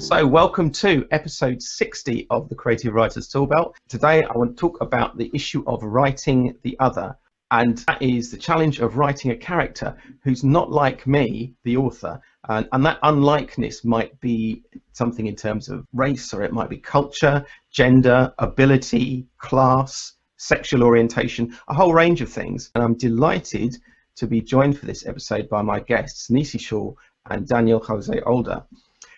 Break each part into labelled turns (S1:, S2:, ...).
S1: So welcome to episode 60 of the Creative Writers Toolbelt. Today I want to talk about the issue of writing the other, and that is the challenge of writing a character who's not like me, the author, and that unlikeness might be something in terms of race, or it might be culture, gender, ability, class, sexual orientation, a whole range of things. And I'm delighted to be joined for this episode by my guests, Nisi Shawl and Daniel José Older.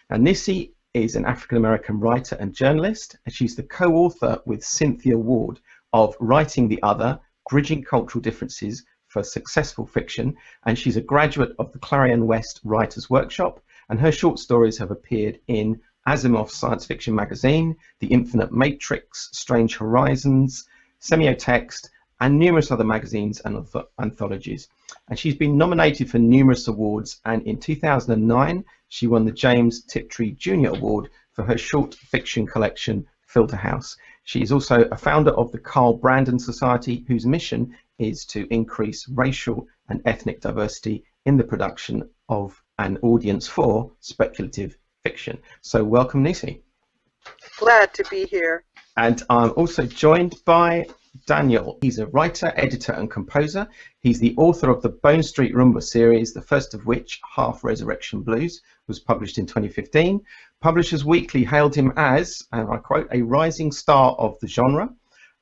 S1: And Nisi is an African-American writer and journalist, and she's the co-author with Cynthia Ward of Writing the Other, Bridging Cultural Differences for Successful Fiction, and she's a graduate of the Clarion West Writers' Workshop, and her short stories have appeared in Asimov's science fiction magazine, The Infinite Matrix, Strange Horizons, Semiotext, and numerous other magazines and anthologies. And she's been nominated for numerous awards, and in 2009 she won the James Tiptree Jr. Award for her short fiction collection Filter House. She is also a founder of the Carl Brandon Society, whose mission is to increase racial and ethnic diversity in the production of an audience for speculative fiction. So welcome, Nisi.
S2: Glad to be here.
S1: And I'm also joined by Daniel. He's a writer, editor, and composer. He's the author of the Bone Street Rumba series, the first of which, Half Resurrection Blues, was published in 2015. Publishers Weekly hailed him as, and I quote, a rising star of the genre.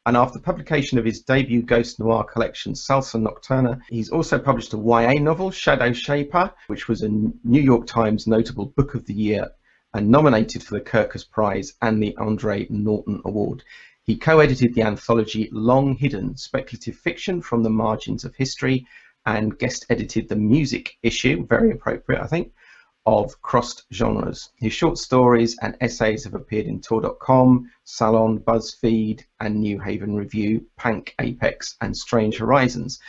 S1: And after publication of his debut ghost noir collection, Salsa Nocturna, he's also published a YA novel, Shadow Shaper, which was a New York Times notable Book of the Year and nominated for the Kirkus Prize and the Andre Norton Award. He co-edited the anthology Long Hidden, Speculative Fiction from the Margins of History, and guest-edited the music issue, very appropriate I think, of Crossed Genres. His short stories and essays have appeared in Tor.com, Salon, BuzzFeed, and New Haven Review, Pank, Apex, and Strange Horizons,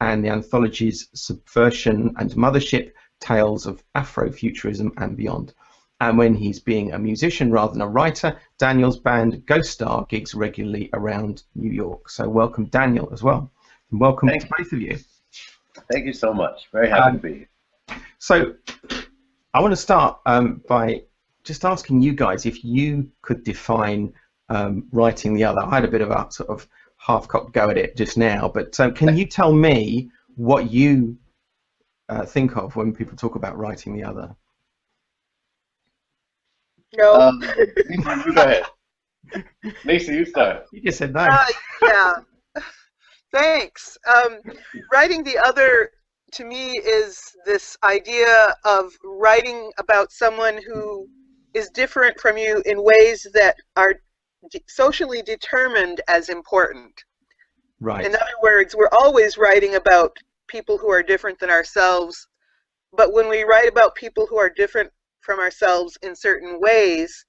S1: and the anthologies Subversion and Mothership, Tales of Afrofuturism and Beyond. And when he's being a musician rather than a writer, Daniel's band Ghost Star gigs regularly around New York. So welcome, Daniel, as well. And welcome to both of you.
S3: Thank you so much. Very happy to be here. So
S1: I want to start by just asking you guys if you could define writing the other. I had a bit of a sort of half-cocked go at it just now, but can you tell me what you think of when people talk about writing the other?
S2: No.
S3: You go ahead. Nisi, you start.
S1: You just said no.
S2: Yeah. Thanks. Writing the other, to me, is this idea of writing about someone who is different from you in ways that are socially determined as important.
S1: Right.
S2: In other words, we're always writing about people who are different than ourselves, but when we write about people who are different from ourselves in certain ways,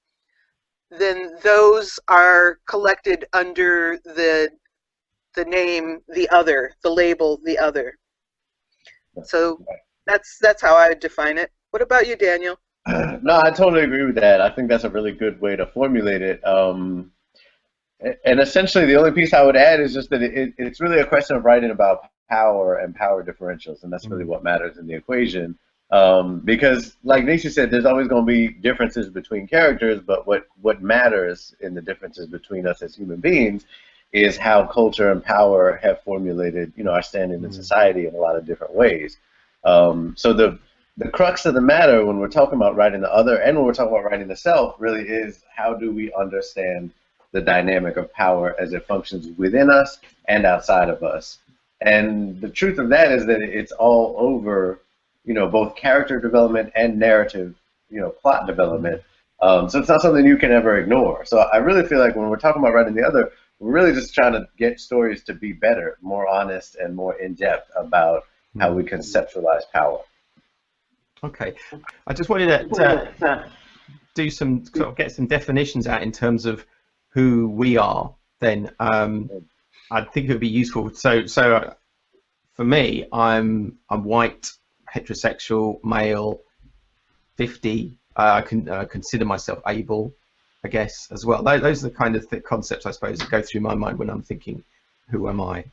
S2: then those are collected under the name the other, the label the other. So that's how I would define it. What about you, Daniel?
S3: No, I totally agree with that. I think that's a really good way to formulate it. And essentially, the only piece I would add is just that it's really a question of writing about power and power differentials, and that's really what matters in the equation. Because, like Nisi said, there's always going to be differences between characters, but what matters in the differences between us as human beings is how culture and power have formulated, our standing in society in a lot of different ways. So the crux of the matter when we're talking about writing the other and when we're talking about writing the self really is how do we understand the dynamic of power as it functions within us and outside of us. And the truth of that is that it's all over both character development and narrative, plot development. So it's not something you can ever ignore. So I really feel like when we're talking about writing the other, we're really just trying to get stories to be better, more honest, and more in-depth about how we conceptualize power.
S1: Okay. I just wanted to do some, sort of get some definitions out in terms of who we are then. I think it would be useful. So for me, I'm white, heterosexual, male, 50. I can consider myself able, I guess, as well. Those are the kind of concepts, I suppose, that go through my mind when I'm thinking, who am I?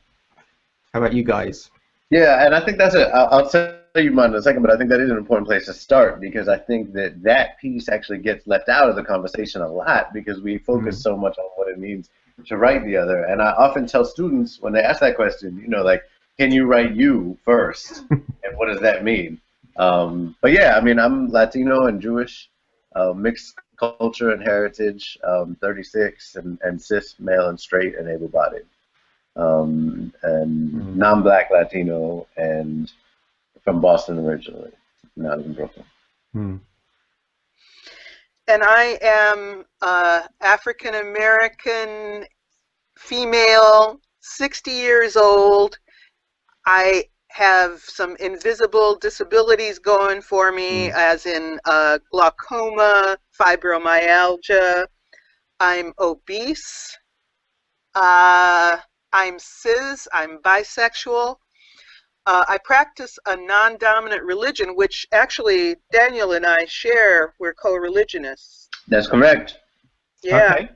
S1: How about you guys?
S3: Yeah, and I think that's it. I'll say you mine in a second, but I think that is an important place to start, because I think that that piece actually gets left out of the conversation a lot because we focus so much on what it means to write the other. And I often tell students when they ask that question, you know, like, can you write you first? And what does that mean? But yeah, I mean, I'm Latino and Jewish, mixed culture and heritage, 36, and cis, male and straight and able-bodied, and non-black Latino, and from Boston originally, not in Brooklyn.
S2: And I am African American, female, 60 years old. I have some invisible disabilities going for me, as in glaucoma, fibromyalgia. I'm obese. I'm cis. I'm bisexual. I practice a non-dominant religion, which actually Daniel and I share. We're co-religionists.
S3: That's correct.
S2: Yeah.
S1: Okay.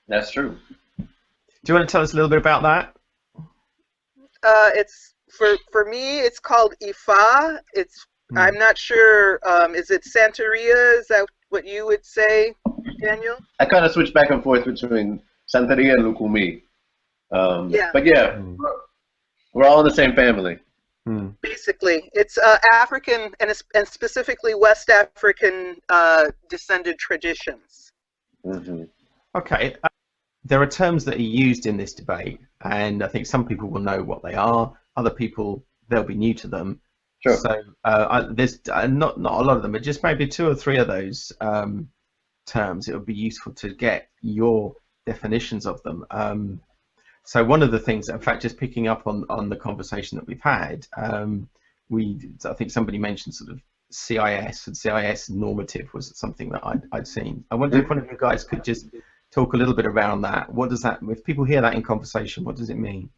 S3: That's true.
S1: Do you want to tell us a little bit about that?
S2: It's for me. It's called Ifa. It's I'm not sure. Is it Santeria? Is that what you would say, Daniel?
S3: I kind of switch back and forth between Santeria and Lukumi.
S2: Yeah.
S3: But yeah, we're all in the same family.
S2: Basically, it's African and specifically West African descended traditions.
S1: Okay. There are terms that are used in this debate, and I think some people will know what they are. Other people, they'll be new to them.
S3: Sure.
S1: So there's not a lot of them, but just maybe 2 or 3 of those terms. It would be useful to get your definitions of them. So one of the things, in fact, just picking up on the conversation that we've had, I think somebody mentioned sort of CIS, and CIS normative was something that I'd seen. I wonder if one of you guys could just talk a little bit around that. What does that, if people hear that in conversation, what does it mean?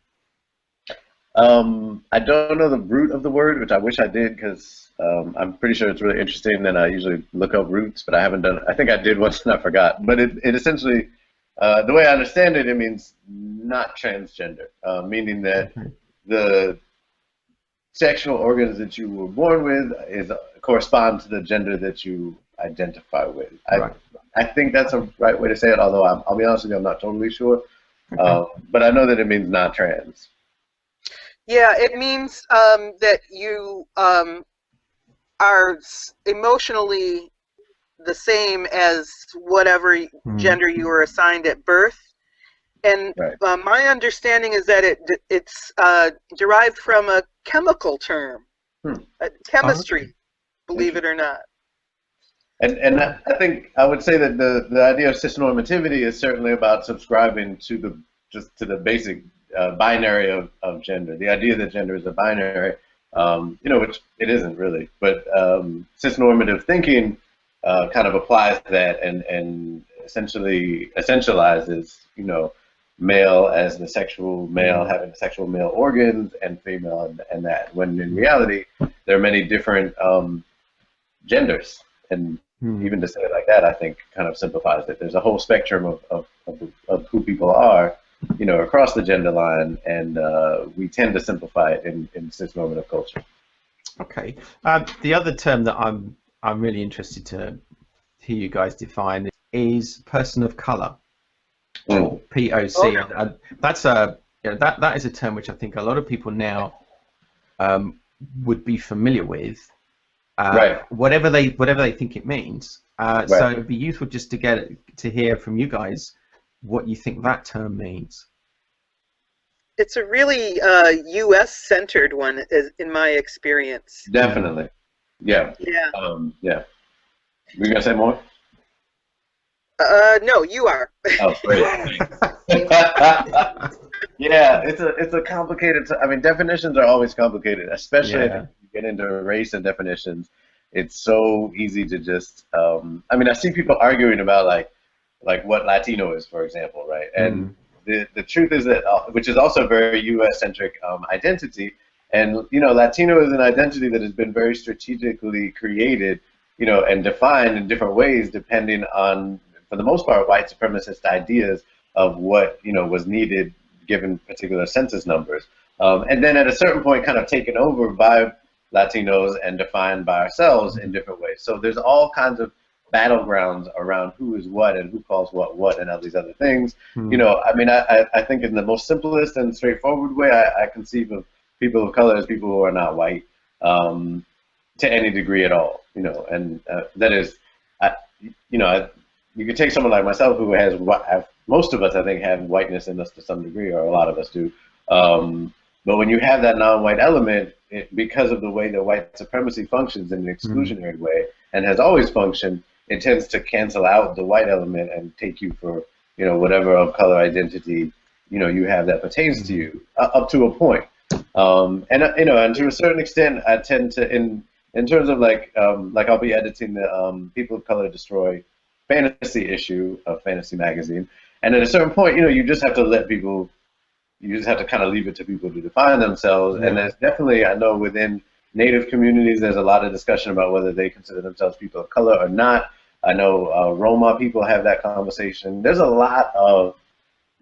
S3: I don't know the root of the word, which I wish I did, because I'm pretty sure it's really interesting, and I usually look up roots, but I haven't done it. I think I did once and I forgot. But it essentially, the way I understand it, it means not transgender, meaning that the sexual organs that you were born with correspond to the gender that you identify with. I think that's a right way to say it, although I'll be honest with you, I'm not totally sure. But I know that it means not trans.
S2: Yeah, it means that you are emotionally the same as whatever gender you were assigned at birth. And my understanding is that it's derived from a chemical term, chemistry, believe it or not.
S3: And I think I would say that the idea of cisnormativity is certainly about subscribing to the basic binary of gender. The idea that gender is a binary, which it isn't really, but cisnormative thinking kind of applies that and essentially essentializes, male as the sexual male having the sexual male organs, and female and that, when in reality there are many different genders. And even to say it like that, I think kind of simplifies it. There's a whole spectrum of who people are, across the gender line, and we tend to simplify it in cisnormative culture. Okay.
S1: The other term that I'm really interested to hear you guys define is person of color, or POC. And that's that is a term which I think a lot of people now would be familiar with. Whatever they think it means. So it'd be useful just to hear from you guys what you think that term means.
S2: It's a really U.S.-centered one, in my experience.
S3: Definitely. Yeah.
S2: Yeah.
S3: Yeah. Were you gonna say more?
S2: No, you are.
S3: Oh, great. Yeah, it's a complicated. I mean, definitions are always complicated, especially if you get into race and definitions. It's so easy to just. I mean, I see people arguing about like what Latino is, for example, right? And the truth is that, which is also a very U.S.-centric identity, and Latino is an identity that has been very strategically created, and defined in different ways depending on, for the most part, white supremacist ideas of what was needed given particular census numbers, and then at a certain point kind of taken over by Latinos and defined by ourselves in different ways. So there's all kinds of battlegrounds around who is what and who calls what and all these other things. You know, I mean, I think in the most simplest and straightforward way, I conceive of people of color as people who are not white to any degree at all. You know, and that is, you know, you could take someone like myself who has most of us, I think, have whiteness in us to some degree, or a lot of us do. But when you have that non-white element, because of the way that white supremacy functions in an exclusionary way and has always functioned, it tends to cancel out the white element and take you for, you know, whatever of color identity, you know, you have that pertains to you up to a point. And you know, and to a certain extent, I tend to, in terms of like I'll be editing the People of Color Destroy fantasy issue of Fantasy Magazine, and at a certain point, you know, you just have to let people. You just have to kind of leave it to people to define themselves. And there's definitely, I know within Native communities, there's a lot of discussion about whether they consider themselves people of color or not. I know Roma people have that conversation. There's a lot of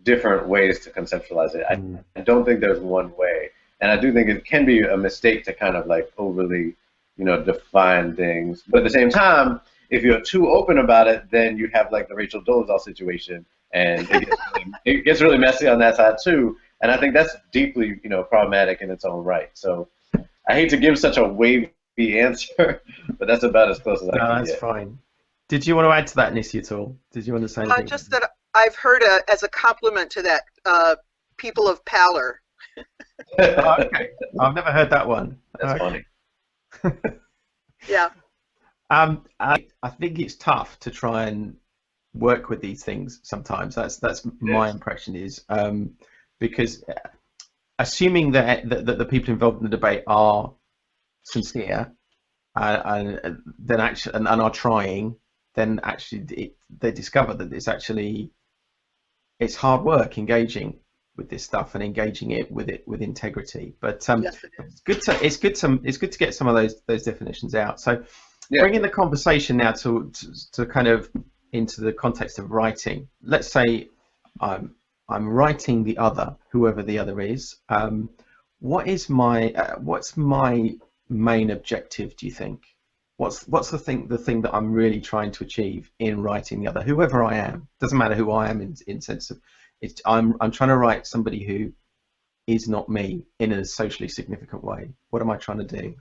S3: different ways to conceptualize it. I don't think there's one way. And I do think it can be a mistake to kind of like overly, you know, define things. But at the same time, if you're too open about it, then you have like the Rachel Dolezal situation. And it gets really messy on that side too. And I think that's deeply, you know, problematic in its own right. So I hate to give such a wavy answer, but that's about as close as I can
S1: get. That's fine. Did you want to add to that, Nisi, at all? Did you want to say anything?
S2: Just that I've heard as a compliment to that, people of pallor.
S1: Oh, okay. I've never heard that one.
S3: That's funny.
S2: Yeah.
S1: I think it's tough to try and work with these things sometimes. That's my impression is because assuming that the people involved in the debate are sincere and then actually and are trying, then actually they discover that it's hard work engaging with this stuff and engaging it with integrity. But
S2: yes,
S1: it's good to get some of those definitions out. So bringing the conversation now to kind of into the context of writing. Let's say I'm writing the other, whoever the other is. What's my main objective, do you think? What's the thing that I'm really trying to achieve in writing the other, whoever I am? Doesn't matter who I am in sense of I'm trying to write somebody who is not me in a socially significant way. What am I trying to do?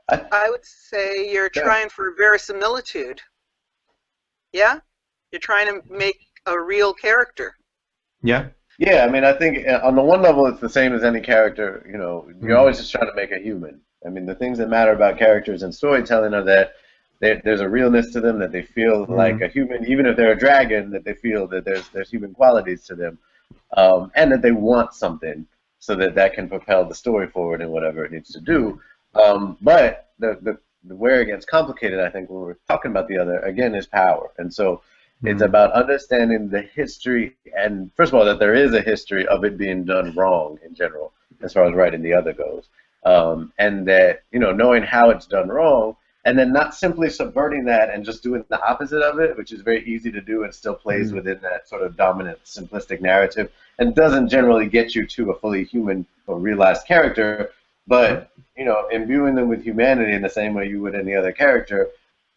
S2: I would say you're trying for verisimilitude. Yeah? You're trying to make a real character.
S1: Yeah.
S3: Yeah, I mean, I think on the one level, it's the same as any character. You know, you're always just trying to make a human. I mean, the things that matter about characters and storytelling are that there's a realness to them, that they feel like a human, even if they're a dragon, that they feel that there's human qualities to them, and that they want something so that can propel the story forward in whatever it needs to do. But the where it gets complicated, I think, when we're talking about the other, again, is power. And so it's about understanding the history, and first of all, that there is a history of it being done wrong in general, as far as writing the other goes. And that, you know, knowing how it's done wrong, and then not simply subverting that and just doing the opposite of it, which is very easy to do and still plays within that sort of dominant, simplistic narrative, and doesn't generally get you to a fully human or realized character, but, you know, imbuing them with humanity in the same way you would any other character,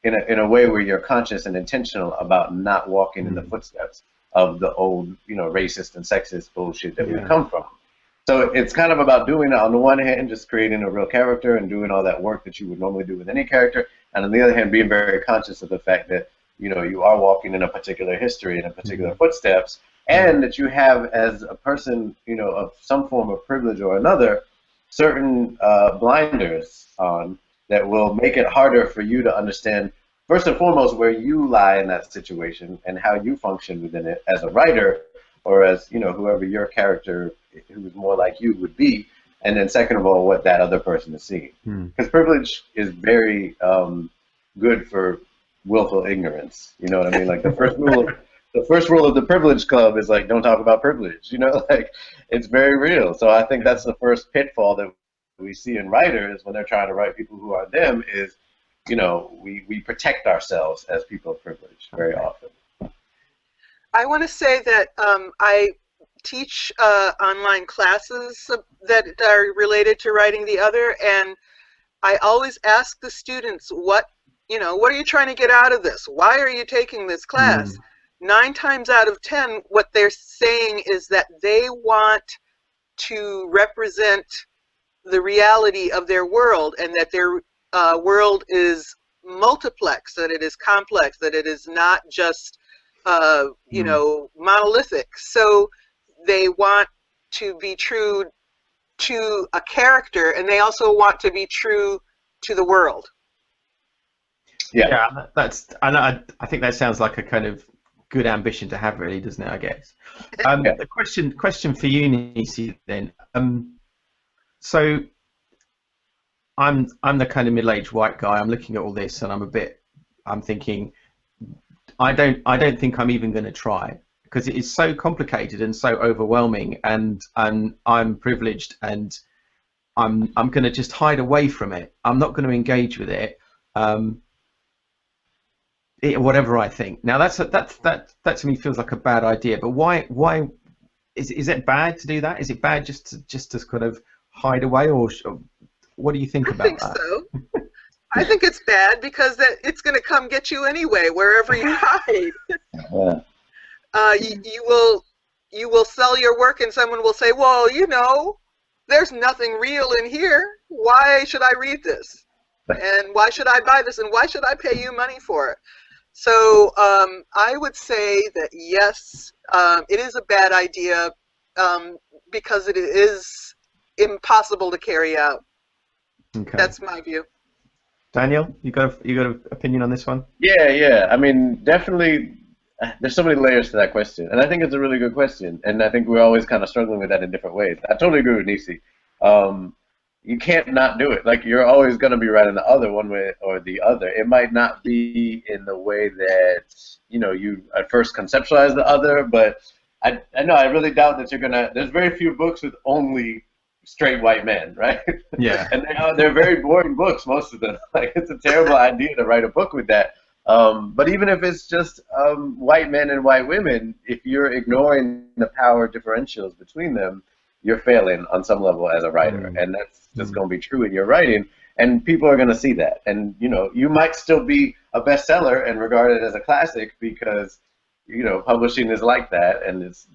S3: in a way where you're conscious and intentional about not walking in the footsteps of the old, you know, racist and sexist bullshit that we've come from. So it's kind of about doing it on the one hand, just creating a real character and doing all that work that you would normally do with any character, and on the other hand, being very conscious of the fact that, you know, you are walking in a particular history and a particular footsteps, and that you have, as a person, you know, of some form of privilege or another, certain blinders on that will make it harder for you to understand, first and foremost, where you lie in that situation and how you function within it as a writer, or as, you know, whoever your character who is more like you would be, and then second of all, what that other person is seeing. Because privilege is very good for willful ignorance. You know what I mean? Like the first rule of the Privilege Club is like, don't talk about privilege. You know, like it's very real. So I think that's the first pitfall that we see in writers when they're trying to write people who are them is, you know, we protect ourselves as people of privilege very often.
S2: I want to say that I teach online classes that are related to writing the other, and I always ask the students, what are you trying to get out of this? Why are you taking this class? 9 times out of 10, what they're saying is that they want to represent the reality of their world, and that their world is multiplex, that it is complex, that it is not just monolithic. So they want to be true to a character, and they also want to be true to the world.
S1: Yeah, I think that sounds like a kind of good ambition to have, really, doesn't it? I guess. The question for you, Nisi, then. So I'm the kind of middle-aged white guy. I'm looking at all this, and I'm thinking, I don't think I'm even going to try, because it is so complicated and so overwhelming, and I'm privileged, and I'm going to just hide away from it. I'm not going to engage with it. Whatever I think. Now that to me feels like a bad idea. But why is it bad to do that? Is it bad just to kind of hide away, or what do you think about that?
S2: I think so. I think it's bad because it's going to come get you anyway, wherever you hide. You will sell your work, and someone will say, well, there's nothing real in here. Why should I read this? And why should I buy this? And why should I pay you money for it? So I would say that yes, it is a bad idea because it is impossible to carry out.
S1: Okay.
S2: That's my view.
S1: Daniel, you got an opinion on this one?
S3: Yeah. I mean, definitely. There's so many layers to that question, and I think it's a really good question. And I think we're always kind of struggling with that in different ways. I totally agree with Nisi. You can't not do it. Like, you're always going to be writing the other one way or the other. It might not be in the way that you at first conceptualize the other, but I know I really doubt that you're gonna. There's very few books with only straight white men, right?
S1: Yeah.
S3: And they're very boring books, most of them. Like, it's a terrible idea to write a book with that. But even if it's just white men and white women, if you're ignoring the power differentials between them, you're failing on some level as a writer, and that's just going to be true in your writing, and people are going to see that. And you might still be a bestseller and regarded as a classic because publishing is like that, and it's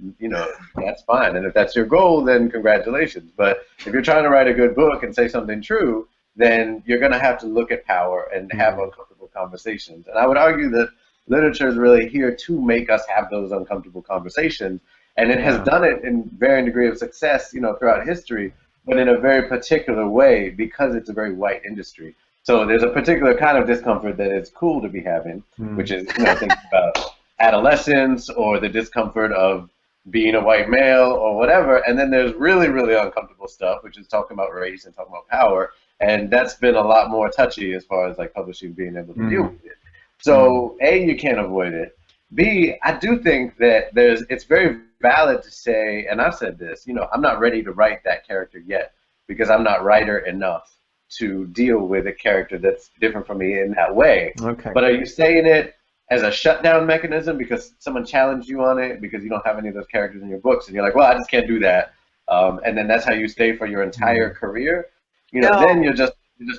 S3: that's fine. And if that's your goal, then congratulations. But if you're trying to write a good book and say something true, then you're going to have to look at power and have uncomfortable conversations. And I would argue that literature is really here to make us have those uncomfortable conversations. And it has done it in varying degree of success, throughout history, but in a very particular way because it's a very white industry. So there's a particular kind of discomfort that is cool to be having, which is, thinking about adolescence or the discomfort of being a white male or whatever. And then there's really, really uncomfortable stuff, which is talking about race and talking about power. And that's been a lot more touchy as far as like publishing being able to deal with it. So A, you can't avoid it. B, I do think that it's very valid to say, and I've said this, I'm not ready to write that character yet because I'm not writer enough to deal with a character that's different from me in that way.
S1: Okay.
S3: But are you saying it as a shutdown mechanism because someone challenged you on it because you don't have any of those characters in your books and you're like, well, I just can't do that, and then that's how you stay for your entire career? Then you're just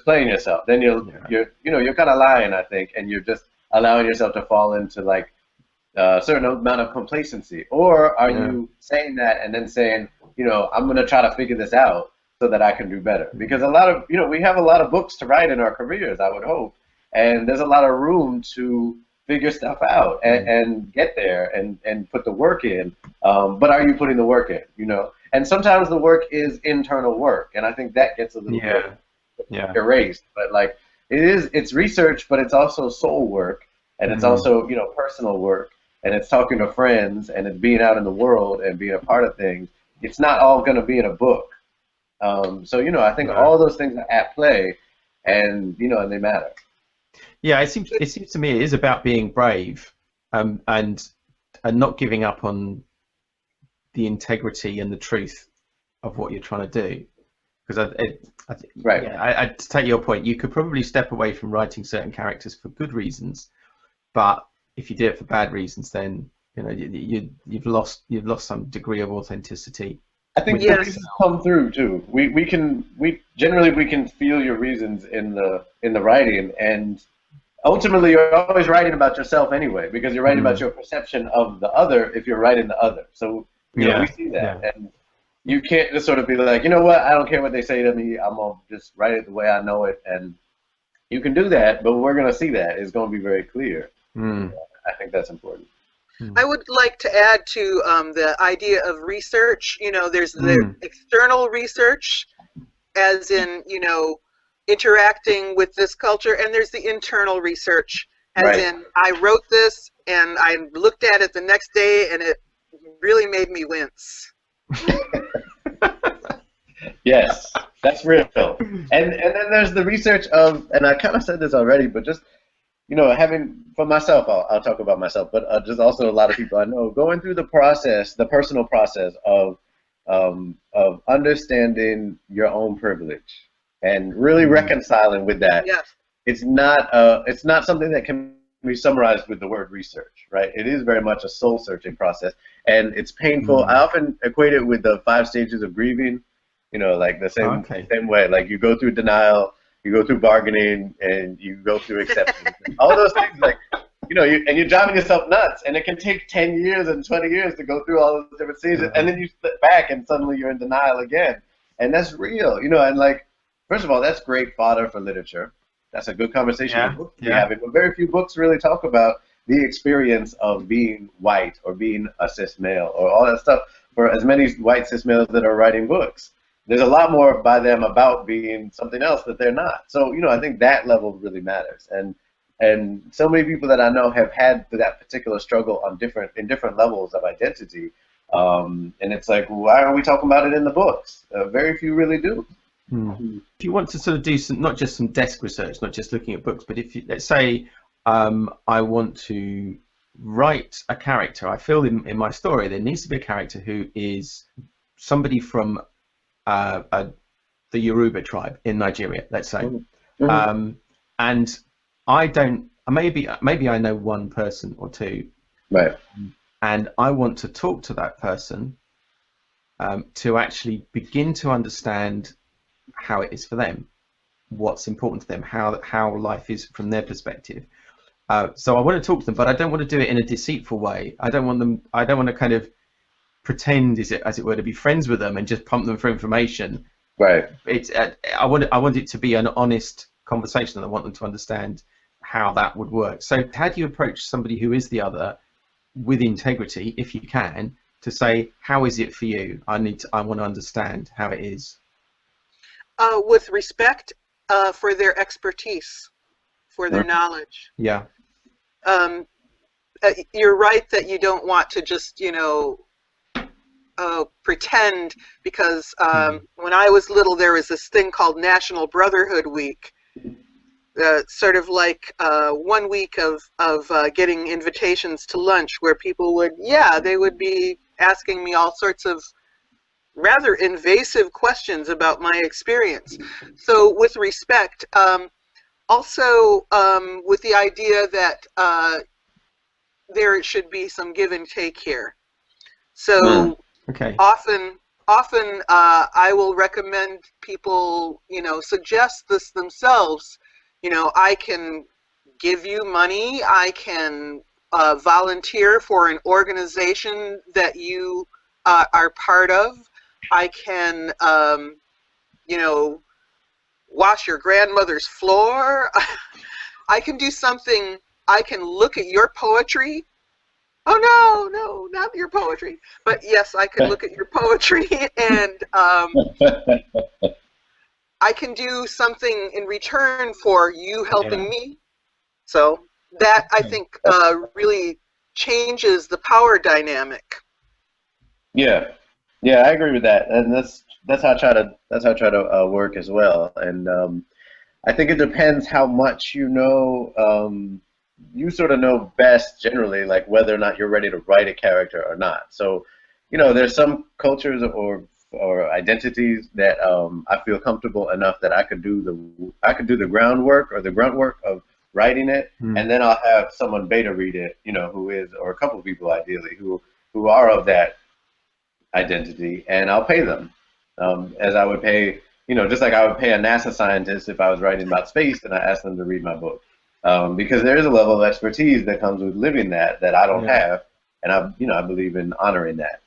S3: playing yourself. Then you're kind of lying, I think, and you're just allowing yourself to fall into like a certain amount of complacency. Or are you saying that and then saying, I'm going to try to figure this out so that I can do better? Because a lot of, we have a lot of books to write in our careers, I would hope, and there's a lot of room to figure stuff out and get there and put the work in. But are you putting the work in, And sometimes the work is internal work, and I think that gets a little bit erased. But like it's research, but it's also soul work, and it's also personal work, and it's talking to friends, and it's being out in the world and being a part of things. It's not all going to be in a book. So I think all those things are at play, and and they matter.
S1: Yeah, it seems to me it is about being brave, and not giving up on the integrity and the truth of what you're trying to do. Because I to take your point, you could probably step away from writing certain characters for good reasons, but if you do it for bad reasons, then You know, you've lost some degree of authenticity.
S3: I think the reasons come through too. We generally can feel your reasons in the writing, and ultimately you're always writing about yourself anyway, because you're writing about your perception of the other if you're writing the other. So you know, we see that, and you can't just sort of be like, you know what, I don't care what they say to me, I'm gonna just write it the way I know it. And you can do that, but we're gonna see that it's gonna be very clear. I think that's important.
S2: I would like to add to the idea of research. You know, there's the external research, as in, you know, interacting with this culture, and there's the internal research, as in, I wrote this and I looked at it the next day and it really made me wince.
S3: Yes, that's real. And then there's the research of, and I kind of said this already, but just, you know, having, for myself, I'll talk about myself, but just also a lot of people I know, going through the process, the personal process of understanding your own privilege and really reconciling with that.
S2: Yes.
S3: It's not something that can be summarized with the word research, right? It is very much a soul-searching process, and it's painful. I often equate it with the 5 stages of grieving, you know, like the same way. Like, you go through denial, you go through bargaining, and you go through acceptance. All those things, like, you know, and you're driving yourself nuts, and it can take 10 years and 20 years to go through all those different stages, and then you slip back, and suddenly you're in denial again. And that's real, you know, and like, first of all, that's great fodder for literature. That's a good conversation to be having, but very few books really talk about the experience of being white or being a cis male or all that stuff for as many white cis males that are writing books. There's a lot more by them about being something else that they're not. So, you know, I think that level really matters. And so many people that I know have had that particular struggle on in different levels of identity. And it's like, why are we talking about it in the books? Very few really do.
S1: If you want to sort of do not just some desk research, not just looking at books, but if you, let's say I want to write a character, I feel in my story there needs to be a character who is somebody from the Yoruba tribe in Nigeria, let's say, and I don't, maybe I know one person or two,
S3: right,
S1: and I want to talk to that person to actually begin to understand how it is for them, what's important to them, how life is from their perspective. So I want to talk to them, but I don't want to do it in a deceitful way. I don't want to kind of pretend, as it were, to be friends with them and just pump them for information.
S3: Right.
S1: I want it to be an honest conversation, and I want them to understand how that would work. So how do you approach somebody who is the other with integrity, if you can, to say, how is it for you? I want to understand how it is.
S2: With respect for their expertise, for their knowledge.
S1: Yeah.
S2: You're right that you don't want to just, you know, pretend, because when I was little, there was this thing called National Brotherhood Week, sort of like 1 week of getting invitations to lunch, where people would, they would be asking me all sorts of rather invasive questions about my experience. So with respect, also with the idea that there should be some give and take here. So often I will recommend people, you know, suggest this themselves. You know, I can give you money, I can volunteer for an organization that you are part of. I can, you know, wash your grandmother's floor. I can do something. I can look at your poetry. Oh, no, not your poetry. But yes, I can look at your poetry, and I can do something in return for you helping me. So that, I think, really changes the power dynamic.
S3: Yeah. Yeah, I agree with that, and that's how I try to work as well. And I think it depends how much you know. You sort of know best generally, like whether or not you're ready to write a character or not. So, you know, there's some cultures or identities that I feel comfortable enough that I could do the groundwork or the grunt work of writing it, and then I'll have someone beta read it, you know, who is, or a couple of people ideally, who are of that identity, and I'll pay them as I would pay, you know, just like I would pay a NASA scientist if I was writing about space and I asked them to read my book, because there is a level of expertise that comes with living that I don't have, and I believe in honoring that.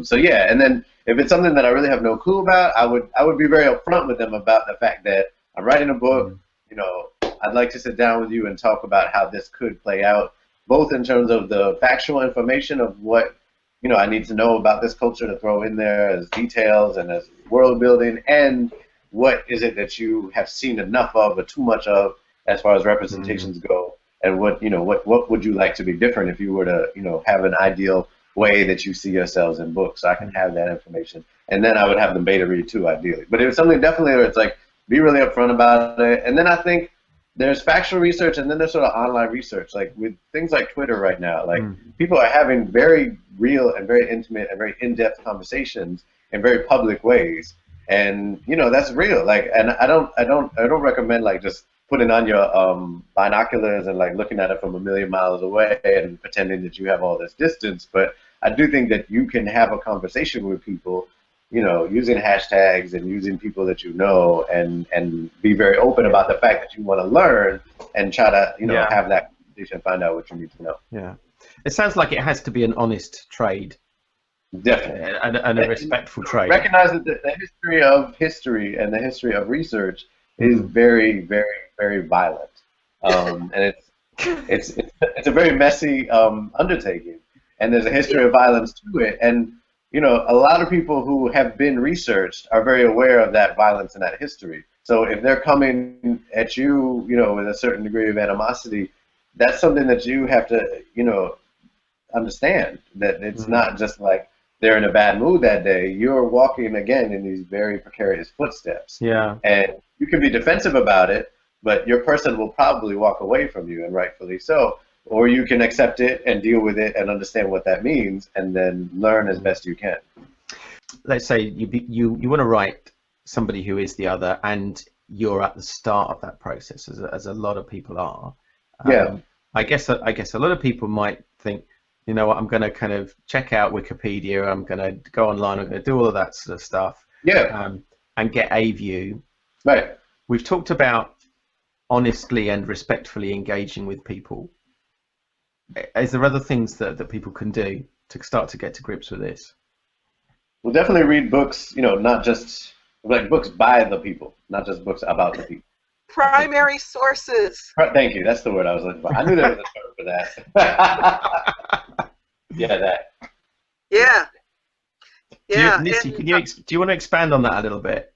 S3: So yeah, and then if it's something that I really have no clue about, I would be very upfront with them about the fact that I'm writing a book. You know, I'd like to sit down with you and talk about how this could play out, both in terms of the factual information of what, you know, I need to know about this culture to throw in there as details and as world building, and what is it that you have seen enough of or too much of as far as representations go, and what, you know, what would you like to be different if you were to, you know, have an ideal way that you see yourselves in books. So I can have that information, and then I would have them beta read too, ideally. But it was something definitely where it's like, be really upfront about it. And then I think there's factual research, and then there's sort of online research. Like with things like Twitter right now, like people are having very real and very intimate and very in-depth conversations in very public ways, and you know, that's real. Like, and I don't recommend like just putting on your binoculars and like looking at it from a million miles away and pretending that you have all this distance. But I do think that you can have a conversation with people, you know, using hashtags and using people that you know, and be very open about the fact that you want to learn and try to, you know, have that conversation, find out what you need to know.
S1: Yeah. It sounds like it has to be an honest trade.
S3: Definitely.
S1: And a respectful trade.
S3: Recognize that the history of history and the history of research is very, very, very violent. And it's a very messy undertaking. And there's a history of violence to it. And, you know, a lot of people who have been researched are very aware of that violence and that history. So if they're coming at you, you know, with a certain degree of animosity, that's something that you have to, you know, understand, that it's not just like they're in a bad mood that day. You're walking, again, in these very precarious footsteps.
S1: Yeah.
S3: And you can be defensive about it, but your person will probably walk away from you, and rightfully so. Or you can accept it and deal with it and understand what that means, and then learn as best you can.
S1: Let's say you want to write somebody who is the other, and you're at the start of that process, as a lot of people are.
S3: Yeah.
S1: I guess a lot of people might think, you know what, I'm going to kind of check out Wikipedia, I'm going to go online, I'm going to do all of that sort of stuff.
S3: Yeah.
S1: And get a view.
S3: Right.
S1: We've talked about honestly and respectfully engaging with people. Is there other things that people can do to start to get to grips with this?
S3: Well, definitely read books, you know, not just like books by the people, not just books about the people.
S2: Primary sources.
S3: Thank you. That's the word I was looking for. I knew there was a term for that. Yeah, that.
S2: Yeah. Yeah.
S1: Nisi, do you want to expand on that a little bit?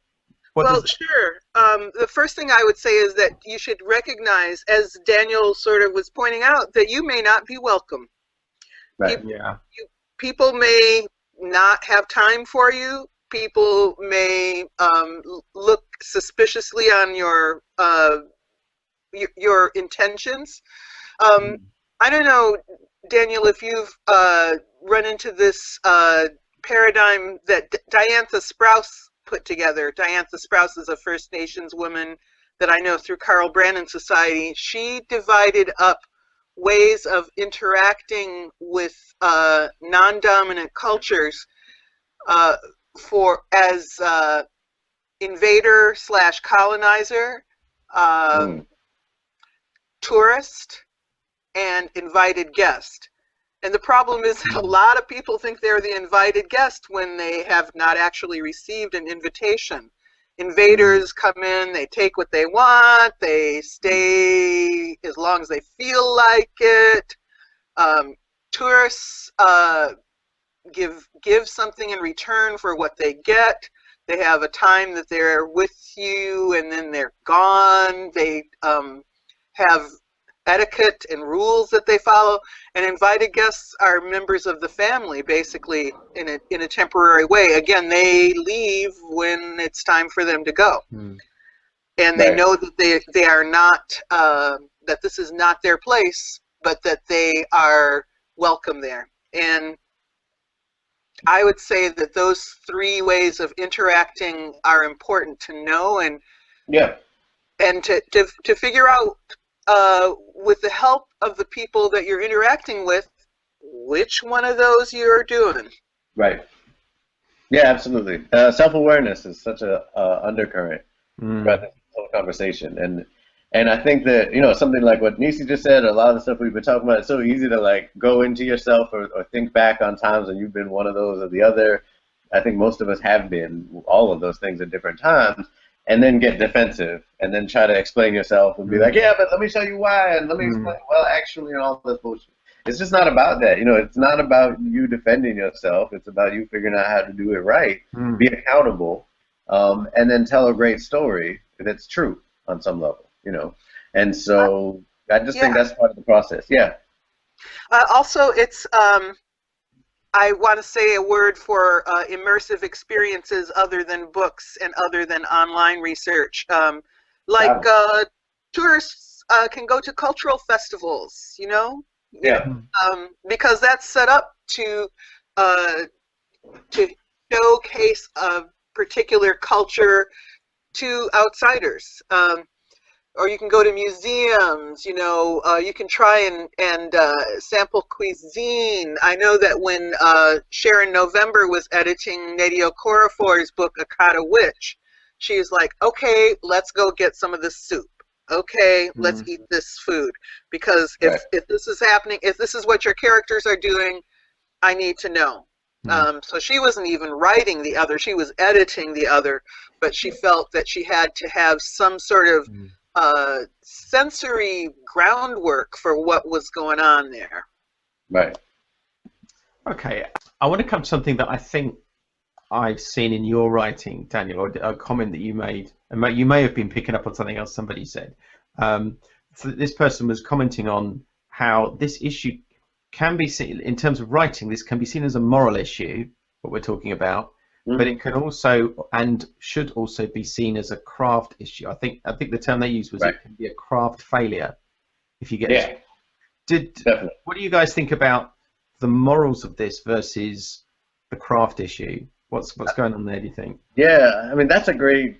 S2: Sure. The first thing I would say is that you should recognize, as Daniel sort of was pointing out, that you may not be welcome.
S3: Right.
S2: People may not have time for you. People may look suspiciously on your intentions. I don't know, Daniel, if you've run into this paradigm that Diantha Sprouse put together. Diantha Sprouse is a First Nations woman that I know through Carl Brannon Society. She divided up ways of interacting with non-dominant cultures as invader / colonizer, tourist, and invited guest. And the problem is that a lot of people think they're the invited guest when they have not actually received an invitation. Invaders come in, they take what they want, they stay as long as they feel like it. Tourists give something in return for what they get. They have a time that they're with you and then they're gone. They have etiquette and rules that they follow, and invited guests are members of the family, basically, in a temporary way. Again, they leave when it's time for them to go, and they know that they are not that this is not their place, but that they are welcome there. And I would say that those three ways of interacting are important to know, and to figure out with the help of the people that you're interacting with, which one of those you're doing.
S3: Right. Yeah, absolutely. Self-awareness is such a undercurrent throughout this whole conversation, and I think that, you know, something like what Nisi just said, a lot of the stuff we've been talking about, it's so easy to like go into yourself or think back on times when you've been one of those or the other. I think most of us have been all of those things at different times, and then get defensive and then try to explain yourself and be like, yeah, but let me show you why, and let me explain, well, actually, and all this bullshit. It's just not about that. You know, it's not about you defending yourself. It's about you figuring out how to do it right, be accountable, and then tell a great story that's true on some level, you know. And so I just think that's part of the process. Yeah.
S2: Also, it's, I want to say a word for immersive experiences other than books and other than online research. Tourists can go to cultural festivals, you know?
S3: Yeah.
S2: Because that's set up to showcase a particular culture to outsiders. Or you can go to museums, you know, you can try and sample cuisine. I know that when Sharon November was editing Nadia Okorafor's book, Akata Witch, she was like, okay, let's go get some of this soup. Okay, let's eat this food. Because if this is happening, if this is what your characters are doing, I need to know. So she wasn't even writing the other, she was editing the other, but she felt that she had to have some sort of sensory groundwork for what was going on there.
S3: Right.
S1: Okay, I want to come to something that I think I've seen in your writing, Daniel, or a comment that you made, and you may have been picking up on something else somebody said. So this person was commenting on how this issue can be seen, in terms of writing, this can be seen as a moral issue, what we're talking about, but it can also and should also be seen as a craft issue. I think the term they used was it can be a craft failure, if you get it.
S3: Definitely.
S1: What do you guys think about the morals of this versus the craft issue? What's going on there, do you think?
S3: Yeah, I mean, that's a great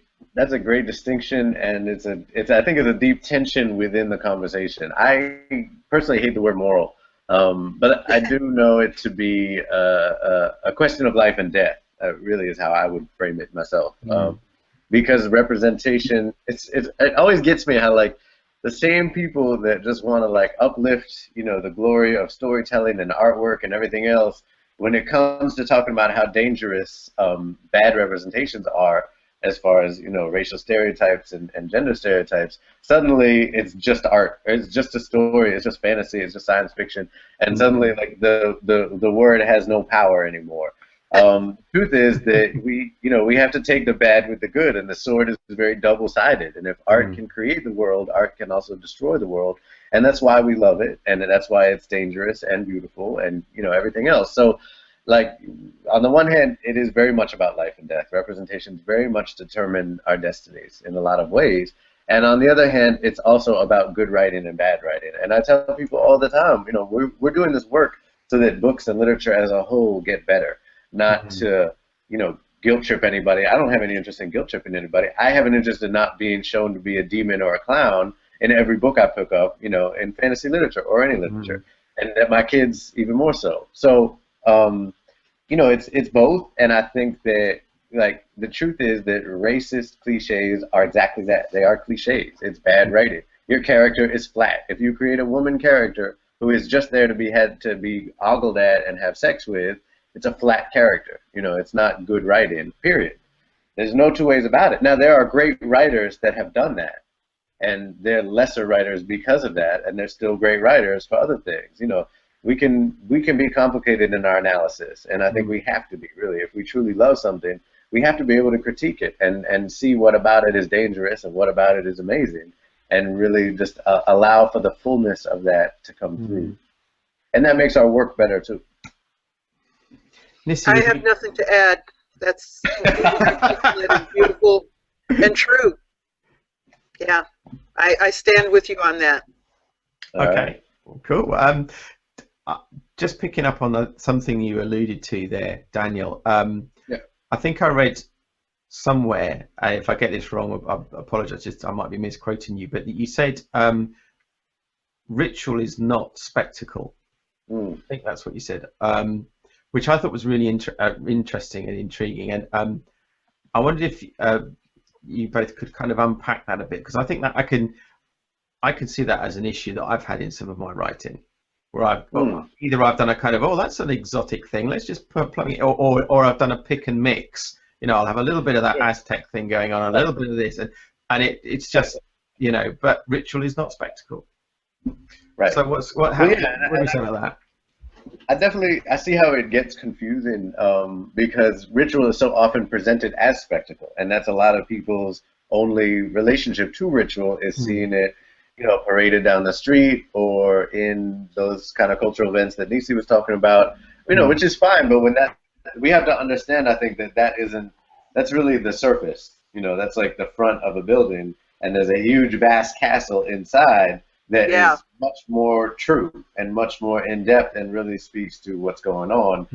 S3: distinction, and it's I think it's a deep tension within the conversation. I personally hate the word moral, but I do know it to be a question of life and death. Really is how I would frame it myself. Because representation, it always gets me how like the same people that just want to like uplift, you know, the glory of storytelling and artwork and everything else, when it comes to talking about how dangerous bad representations are as far as, you know, racial stereotypes and gender stereotypes, suddenly it's just art, it's just a story, it's just fantasy, it's just science fiction, and suddenly like the word has no power anymore. Truth is that we have to take the bad with the good, and the sword is very double-sided, and if art can create the world, art can also destroy the world, and that's why we love it, and that's why it's dangerous and beautiful and, you know, everything else. So like, on the one hand, it is very much about life and death. Representations very much determine our destinies in a lot of ways. And on the other hand, it's also about good writing and bad writing. And I tell people all the time, you know, we're doing this work so that books and literature as a whole get better, not to, you know, guilt trip anybody. I don't have any interest in guilt tripping anybody. I have an interest in not being shown to be a demon or a clown in every book I pick up, you know, in fantasy literature or any literature, and that my kids even more so. So, you know, it's both, and I think that, like, the truth is that racist cliches are exactly that. They are cliches. It's bad writing. Your character is flat. If you create a woman character who is just there to be ogled at and have sex with, it's a flat character. You know, it's not good writing, period. There's no two ways about it. Now, there are great writers that have done that, and they're lesser writers because of that, and they're still great writers for other things. You know, we can be complicated in our analysis, and I think we have to be, really. If we truly love something, we have to be able to critique it and see what about it is dangerous and what about it is amazing, and really just allow for the fullness of that to come through. And that makes our work better, too.
S2: I have nothing to add. That's beautiful and true. Yeah, I stand with you on that.
S1: Okay, cool. Just picking up on something you alluded to there, Daniel. I think I read somewhere, if I get this wrong, I apologize, I might be misquoting you, but you said ritual is not spectacle.
S3: Mm.
S1: I think that's what you said, which I thought was really interesting and intriguing. And I wondered if you both could kind of unpack that a bit, because I think that I can see that as an issue that I've had in some of my writing, where either I've done a kind of, oh, that's an exotic thing, let's just plug it, or I've done a pick and mix. You know, I'll have a little bit of that Aztec thing going on, a little bit of this, and it's just, you know, but ritual is not spectacle.
S3: Right.
S1: So what do you say about that?
S3: I see how it gets confusing, because ritual is so often presented as spectacle, and that's a lot of people's only relationship to ritual is seeing it, you know, paraded down the street or in those kind of cultural events that Nisi was talking about, you know, which is fine, but when that, we have to understand, I think, that's really the surface, you know, that's like the front of a building, and there's a huge, vast castle inside that is much more true and much more in-depth and really speaks to what's going on.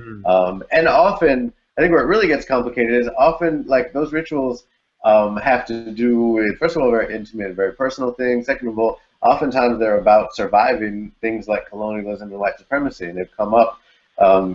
S3: And often, I think where it really gets complicated is often, like, those rituals have to do with, first of all, very intimate, very personal things. Second of all, oftentimes they're about surviving things like colonialism and white supremacy, and they've come up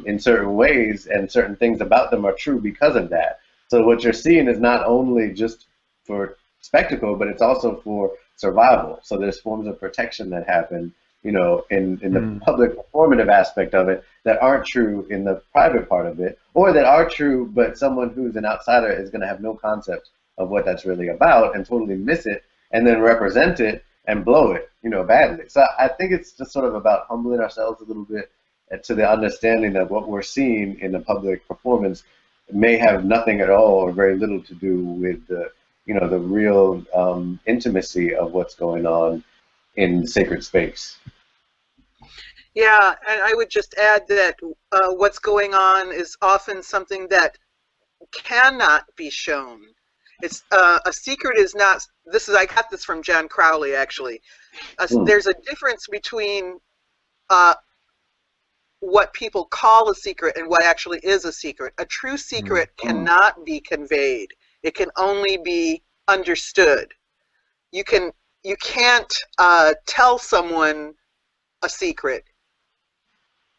S3: in certain ways, and certain things about them are true because of that. So what you're seeing is not only just for spectacle, but it's also for survival. So there's forms of protection that happen, you know, in the public performative aspect of it that aren't true in the private part of it, or that are true, but someone who's an outsider is going to have no concept of what that's really about and totally miss it, and then represent it and blow it, you know, badly. So I think it's just sort of about humbling ourselves a little bit to the understanding that what we're seeing in the public performance may have nothing at all or very little to do with the, you know, the real intimacy of what's going on in sacred space.
S2: Yeah, and I would just add that what's going on is often something that cannot be shown. It's a secret is not. I got this from John Crowley, actually. There's a difference between what people call a secret and what actually is a secret. A true secret cannot be conveyed. It can only be understood. You can't tell someone a secret.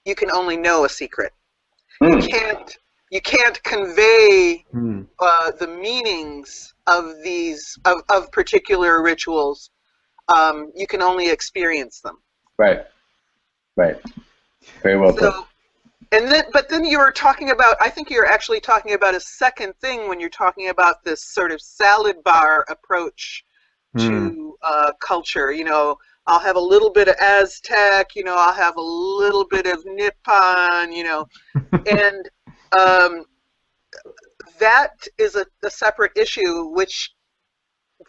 S2: You can only know a secret. You can't convey the meanings of these of particular rituals. You can only experience them.
S3: Right. Very well put.
S2: But then you were talking about, I think you're actually talking about a second thing when you're talking about this sort of salad bar approach to culture. You know, I'll have a little bit of Aztec, you know, I'll have a little bit of Nippon, you know, and that is a separate issue, which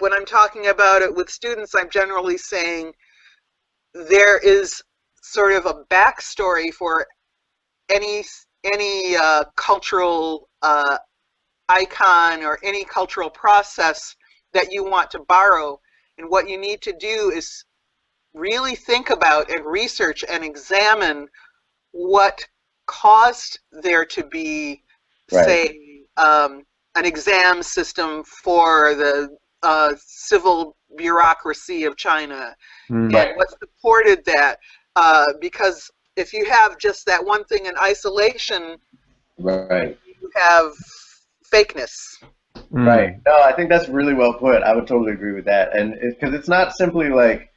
S2: when I'm talking about it with students, I'm generally saying there is sort of a backstory for any cultural icon or any cultural process that you want to borrow, and what you need to do is really think about and research and examine what caused there to be, say, an exam system for the civil bureaucracy of China, and what supported that, because if you have just that one thing in isolation, you have fakeness.
S3: Right. No, I think that's really well put. I would totally agree with that. And because it's not simply like,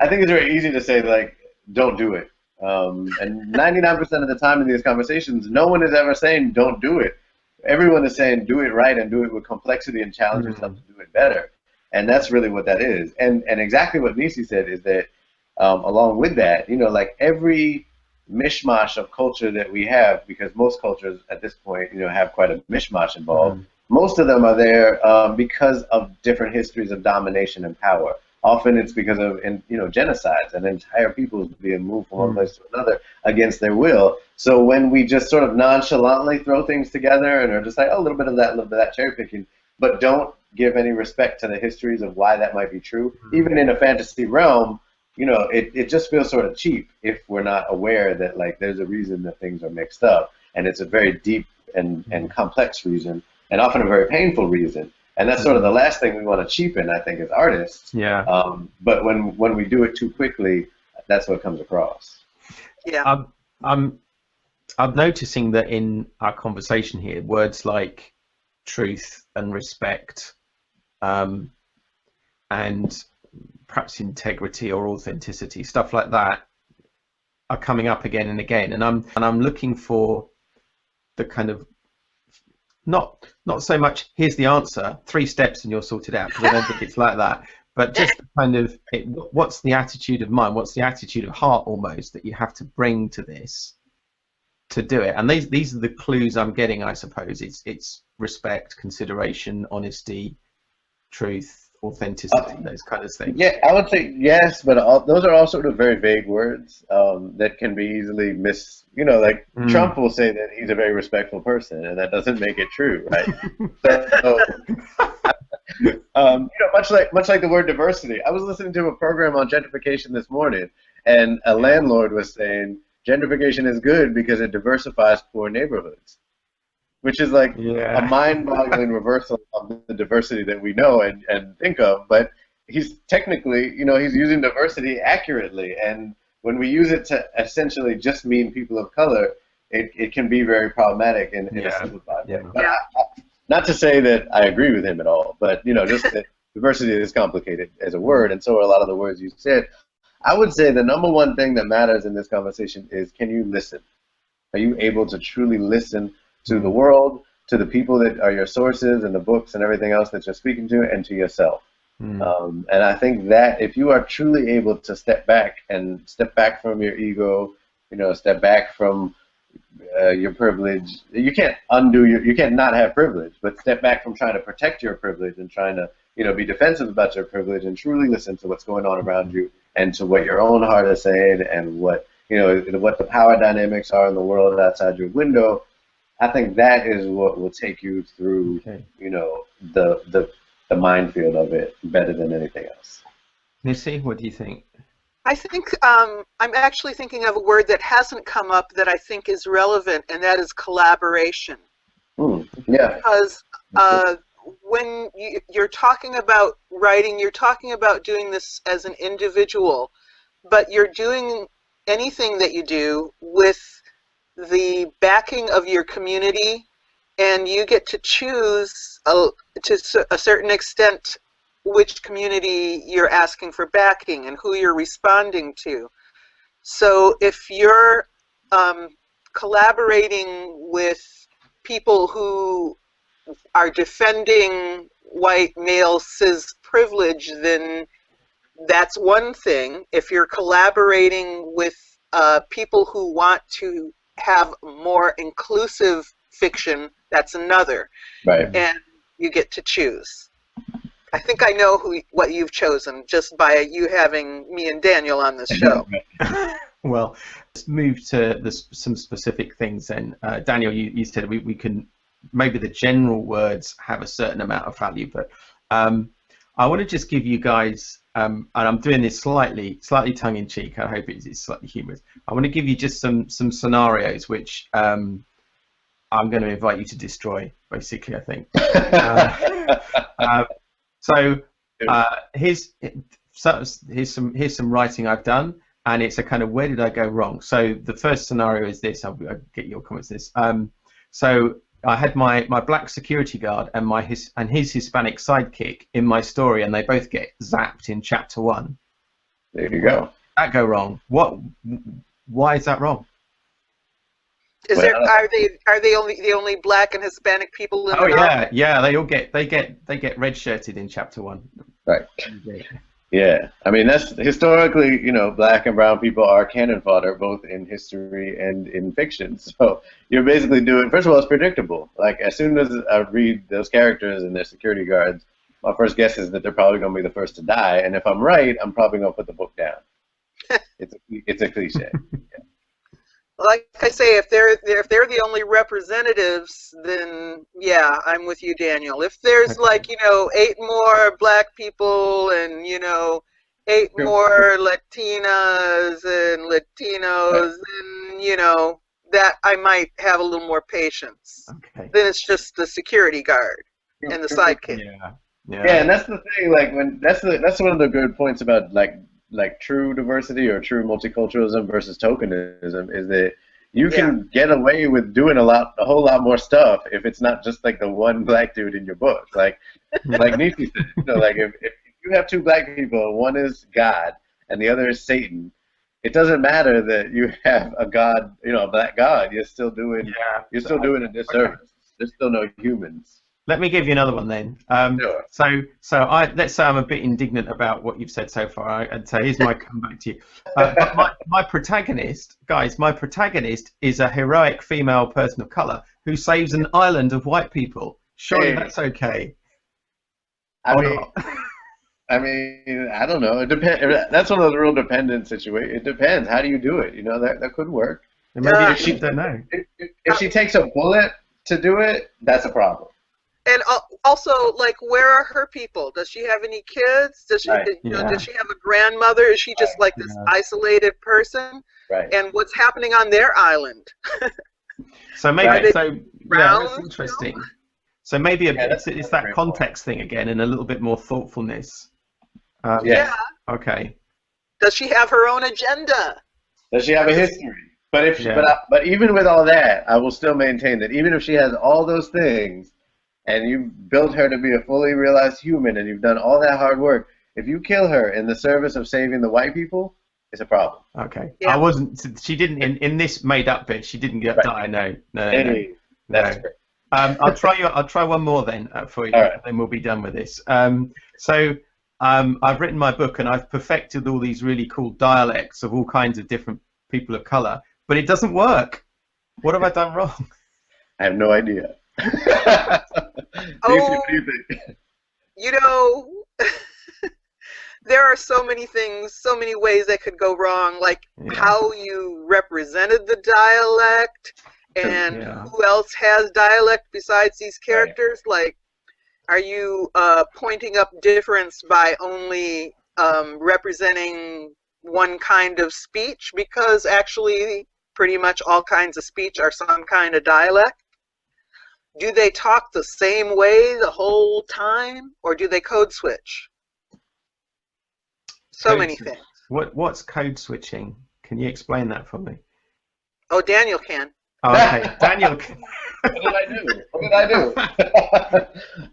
S3: I think it's very easy to say, like, don't do it. And 99% of the time in these conversations, no one is ever saying don't do it. Everyone is saying do it right and do it with complexity and challenge yourself to do it better. And that's really what that is. And exactly what Nisi said is that along with that, you know, like every mishmash of culture that we have, because most cultures at this point, you know, have quite a mishmash involved. Most of them are there because of different histories of domination and power. Often it's because of, you know, genocides and entire peoples being moved from one place to another against their will. So when we just sort of nonchalantly throw things together and are just like, oh, a little bit of that, cherry picking, but don't give any respect to the histories of why that might be true, even in a fantasy realm, you know, it just feels sort of cheap if we're not aware that, like, there's a reason that things are mixed up, and it's a very deep and complex reason, and often a very painful reason. And that's sort of the last thing we want to cheapen, I think, as artists.
S1: Yeah.
S3: But when we do it too quickly, that's what comes across.
S2: Yeah.
S1: I'm noticing that in our conversation here, words like truth and respect, and perhaps integrity or authenticity, stuff like that, are coming up again and again. And I'm looking for the kind of not so much here's the answer, 3 steps and you're sorted out, because I don't think it's like that. But just kind of what's the attitude of mind, what's the attitude of heart almost that you have to bring to this to do it. And these are the clues I'm getting, I suppose. It's respect, consideration, honesty, truth, authenticity, those kind of things.
S3: Yeah, I would say yes, but those are all sort of very vague words that can be easily like Trump will say that he's a very respectful person, and that doesn't make it true, right? So, much like the word diversity. I was listening to a program on gentrification this morning, and a landlord was saying gentrification is good because it diversifies poor neighborhoods, which is like a mind-boggling reversal of the diversity that we know and think of. But he's technically, he's using diversity accurately, and when we use it to essentially just mean people of color, it can be very problematic in a simplified way. But not to say that I agree with him at all, but just that diversity is complicated as a word, and so are a lot of the words you said. I would say the number one thing that matters in this conversation is, can you listen? Are you able to truly listen to the world, to the people that are your sources and the books and everything else that you're speaking to, and to yourself? And I think that if you are truly able to step back from your ego, step back from your privilege, you can't not have privilege, but step back from trying to protect your privilege and trying to be defensive about your privilege, and truly listen to what's going on around you and to what your own heart is saying and what what the power dynamics are in the world outside your window. I think that is what will take you through the minefield of it better than anything else.
S1: Nisi, what do you think?
S2: I think I'm actually thinking of a word that hasn't come up that I think is relevant, and that is collaboration.
S3: Yeah.
S2: Because when you're talking about writing, you're talking about doing this as an individual, but you're doing anything that you do with the backing of your community, and you get to choose to a certain extent which community you're asking for backing and who you're responding to. So if you're collaborating with people who are defending white male cis privilege, then that's one thing. If you're collaborating with people who want to have more inclusive fiction, that's another.
S3: Right.
S2: And you get to choose. I think I know what you've chosen just by you having me and Daniel on this show.
S1: Well, let's move to some specific things then. Daniel, you said we can, maybe the general words have a certain amount of value, but I want to just give you guys, and I'm doing this slightly tongue-in-cheek, I hope it's slightly humorous. I want to give you just some scenarios which I'm going to invite you to destroy, basically, I think. So here's some writing I've done, and it's a kind of where did I go wrong. So the first scenario is this. I'll get your comments on this. So I had my black security guard and his Hispanic sidekick in my story, and they both get zapped in chapter 1.
S3: There you go.
S1: That go wrong. Why is that wrong?
S2: Are they the only black and Hispanic people in the
S1: novel? Yeah, they get red shirted in chapter 1.
S3: Right. Yeah, I mean that's historically, black and brown people are cannon fodder both in history and in fiction. So you're basically doing, first of all, it's predictable. Like as soon as I read those characters and their security guards, my first guess is that they're probably going to be the first to die, and if I'm right, I'm probably going to put the book down. It's a cliche. Yeah.
S2: Like I say, if they're the only representatives, then yeah, I'm with you, Daniel. If there's 8 more black people and 8 more Latinas and Latinos, then that I might have a little more patience.
S1: Okay.
S2: Then it's just the security guard and the sidekick.
S3: Yeah, and that's the thing. Like that's one of the good points about like like true diversity or true multiculturalism versus tokenism is that you can get away with doing a whole lot more stuff if it's not just like the one black dude in your book. Like Nisi said, like if you have two black people, one is God and the other is Satan, it doesn't matter that you have a God, a black God. You're still doing doing a disservice. Okay. There's still no humans.
S1: Let me give you another one then.
S3: Sure.
S1: So let's say I'm a bit indignant about what you've said so far, and so here's my comeback to you. But my protagonist, guys, is a heroic female person of color who saves an island of white people. Surely that's okay.
S3: I mean, I don't know. It depends. That's one of those real dependent situations. It depends. How do you do it? That could work.
S1: Maybe if she don't know.
S3: If she takes a bullet to do it, that's a problem.
S2: And also, like, where are her people? Does she have any kids? Does she, does she have a grandmother? Is she just like this isolated person?
S3: Right.
S2: And what's happening on their island?
S1: So maybe that's interesting. So maybe it's that context thing again, and a little bit more thoughtfulness. Okay.
S2: Does she have her own agenda?
S3: Does she have a history? But even with all that, I will still maintain that even if she has all those things, and you've built her to be a fully realized human, and you've done all that hard work, if you kill her in the service of saving the white people, it's a problem.
S1: Okay. Yeah. I wasn't. She didn't in this made-up bit. She didn't die. No.
S3: That's great.
S1: I'll try one more then for you, and then we'll be done with this. I've written my book, and I've perfected all these really cool dialects of all kinds of different people of color, but it doesn't work. What have I done wrong?
S3: I have no idea.
S2: Oh,
S3: what do you think?
S2: There are so many things, so many ways that could go wrong, like how you represented the dialect, and who else has dialect besides these characters? Right. Like, are you pointing up difference by only representing one kind of speech? Because actually, pretty much all kinds of speech are some kind of dialect. Do they talk the same way the whole time, or do they code switch? So many things.
S1: What's code switching? Can you explain that for me?
S2: Oh, Daniel can.
S1: Oh, okay, Daniel can.
S3: What did I do?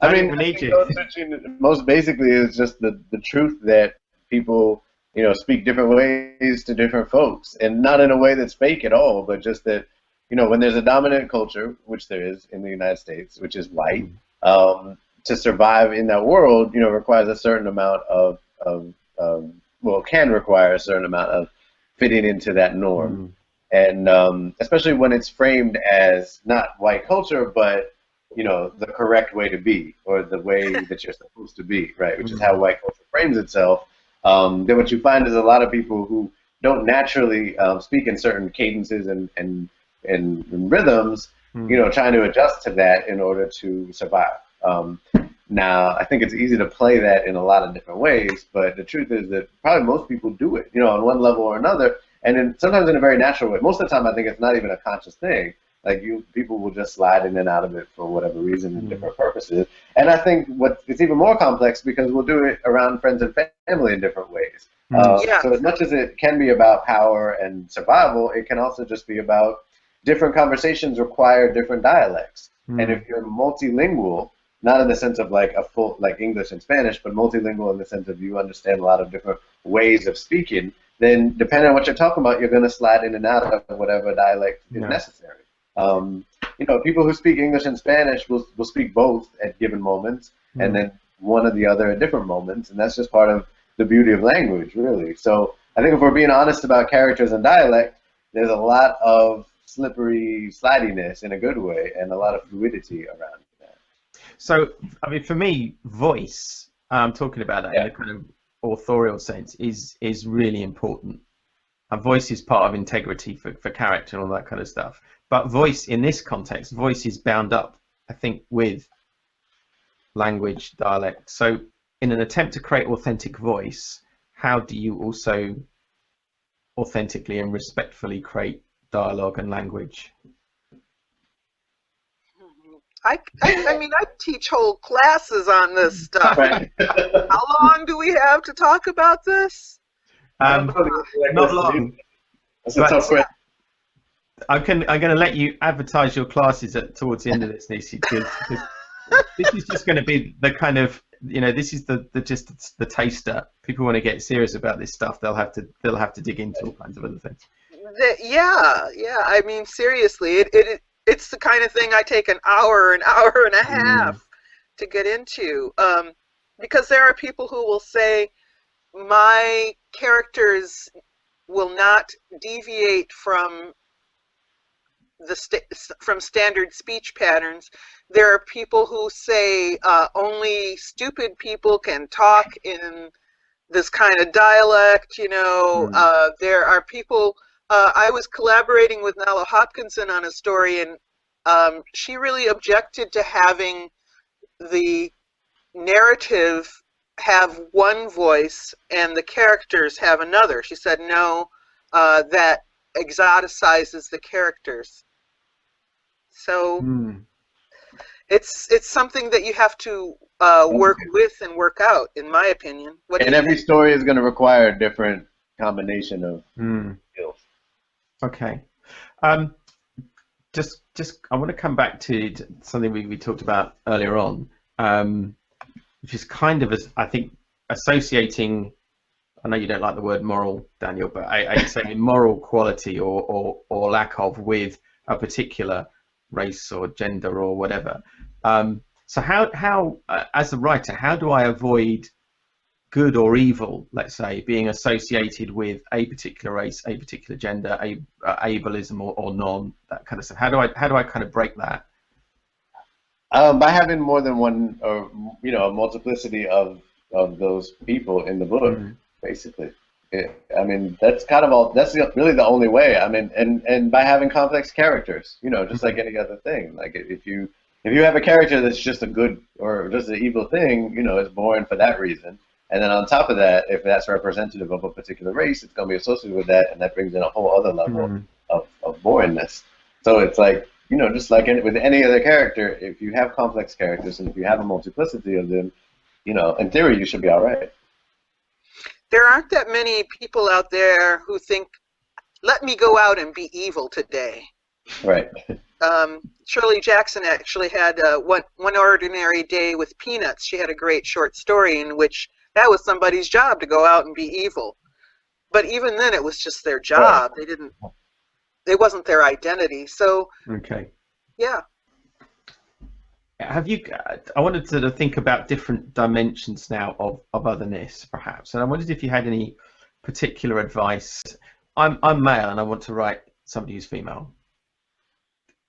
S3: I mean, code switching most basically is just the truth that people, speak different ways to different folks, and not in a way that's fake at all, but just that, when there's a dominant culture, which there is in the United States, which is white, to survive in that world, requires a certain amount can require a certain amount of fitting into that norm. And especially when it's framed as not white culture, but, the correct way to be, or the way that you're supposed to be, right? Which is how white culture frames itself. Then what you find is a lot of people who don't naturally speak in certain cadences and rhythms, trying to adjust to that in order to survive. Now, I think it's easy to play that in a lot of different ways, but the truth is that probably most people do it, on one level or another, and sometimes in a very natural way. Most of the time, I think it's not even a conscious thing. Like, people will just slide in and out of it for whatever reason and different purposes. And I think it's even more complex because we'll do it around friends and family in different ways. So as much as it can be about power and survival, it can also just be about different conversations require different dialects. And if you're multilingual, not in the sense of like a full, like English and Spanish, but multilingual in the sense of you understand a lot of different ways of speaking, then depending on what you're talking about, you're going to slide in and out of whatever dialect is necessary. People who speak English and Spanish will speak both at given moments, and then one or the other at different moments, and that's just part of the beauty of language, really. So I think if we're being honest about characters and dialect, there's a lot of slippery slidiness in a good way, and a lot of fluidity around that.
S1: So, I mean, for me, voice, I'm talking about that in a kind of authorial sense, is really important. And voice is part of integrity for character and all that kind of stuff. But voice, in this context, voice is bound up, I think, with language, dialect. So in an attempt to create authentic voice, how do you also authentically and respectfully create dialogue and language?
S2: I mean, I teach whole classes on this stuff. Right. How long do we have to talk about this?
S1: Not long.
S3: That's a tough question.
S1: I'm going to let you advertise your classes towards the end of this, Nisi, because this is just going to be the kind of, this is just the taster. People want to get serious about this stuff. They'll have to dig into all kinds of other things.
S2: Yeah. I mean, seriously, it's the kind of thing I take an hour and a half to get into, because there are people who will say my characters will not deviate from from standard speech patterns. There are people who say only stupid people can talk in this kind of dialect. There are people. I was collaborating with Nala Hopkinson on a story, and she really objected to having the narrative have one voice and the characters have another. She said no, that exoticizes the characters. So it's something that you have to work with and work out, in my opinion.
S3: And every story is going to require a different combination of skills.
S1: Okay. Just I want to come back to something we talked about earlier on, which is kind of, I think, associating. I know you don't like the word moral, Daniel, but I say moral quality or lack of with a particular race or gender or whatever. So how as a writer, how do I avoid good or evil, let's say, being associated with a particular race, a particular gender, ableism or non, that kind of stuff? How do I kind of break that?
S3: By having more than one, or a multiplicity of those people in the book, basically. I mean, that's kind of all. That's really the only way. I mean, and by having complex characters, just like any other thing. Like if you have a character that's just a good or just an evil thing, it's boring for that reason. And then on top of that, if that's representative of a particular race, it's going to be associated with that, and that brings in a whole other level of boringness. So it's like, just like with any other character, if you have complex characters and if you have a multiplicity of them, in theory, you should be all right.
S2: There aren't that many people out there who think, let me go out and be evil today.
S3: Right.
S2: Shirley Jackson actually had One Ordinary Day with Peanuts. She had a great short story in which that was somebody's job to go out and be evil. But even then, it was just their job. Right. It wasn't their identity. So,
S1: okay.
S2: Yeah.
S1: Have you? I wanted to think about different dimensions now of otherness, perhaps, and I wondered if you had any particular advice. I'm male, and I want to write somebody who's female.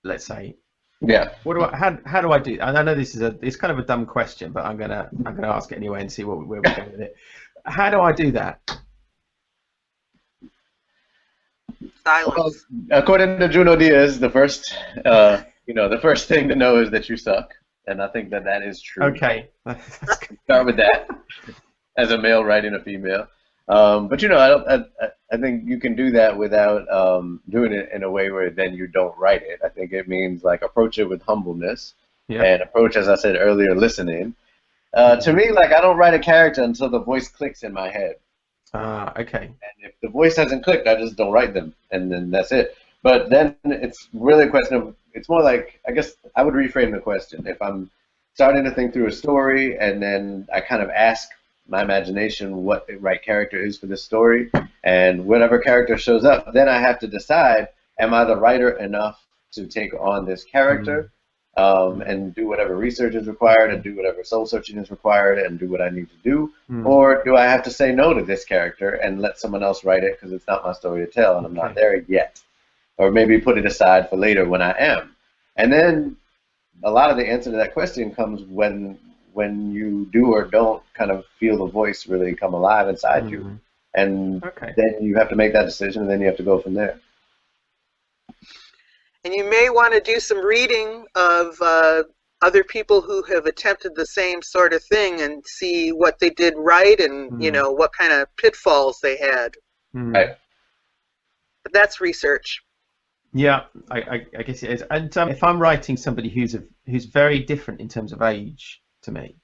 S1: Let's say.
S3: Yeah.
S1: How do I do? And I know it's kind of a dumb question, but I'm gonna ask it anyway and see where we go with it. How do I do that?
S2: Silence.
S3: Well, according to Juno Diaz, the first thing to know is that you suck. And I think that is true.
S1: Okay.
S3: Start with that as a male writing a female. But I think you can do that without doing it in a way where then you don't write it. I think it means like approach it with humbleness and approach, as I said earlier, listening. To me, like I don't write a character until the voice clicks in my head.
S1: Okay.
S3: And if the voice hasn't clicked, I just don't write them, and then that's it. But then it's really a question of, it's more like, I guess I would reframe the question. If I'm starting to think through a story and then I kind of ask my imagination what the right character is for this story, and whatever character shows up, then I have to decide, am I the writer enough to take on this character and do whatever research is required and do whatever soul searching is required and do what I need to do? Or do I have to say no to this character and let someone else write it because it's not my story to tell and I'm not there yet? Or maybe put it aside for later when I am. And then a lot of the answer to that question comes when you do or don't kind of feel the voice really come alive inside you. And then you have to make that decision, and then you have to go from there.
S2: And you may want to do some reading of other people who have attempted the same sort of thing and see what they did right and, what kind of pitfalls they had.
S3: Right.
S2: But that's research.
S1: Yeah, I guess it is. And if I'm writing somebody who's very different in terms of age to me,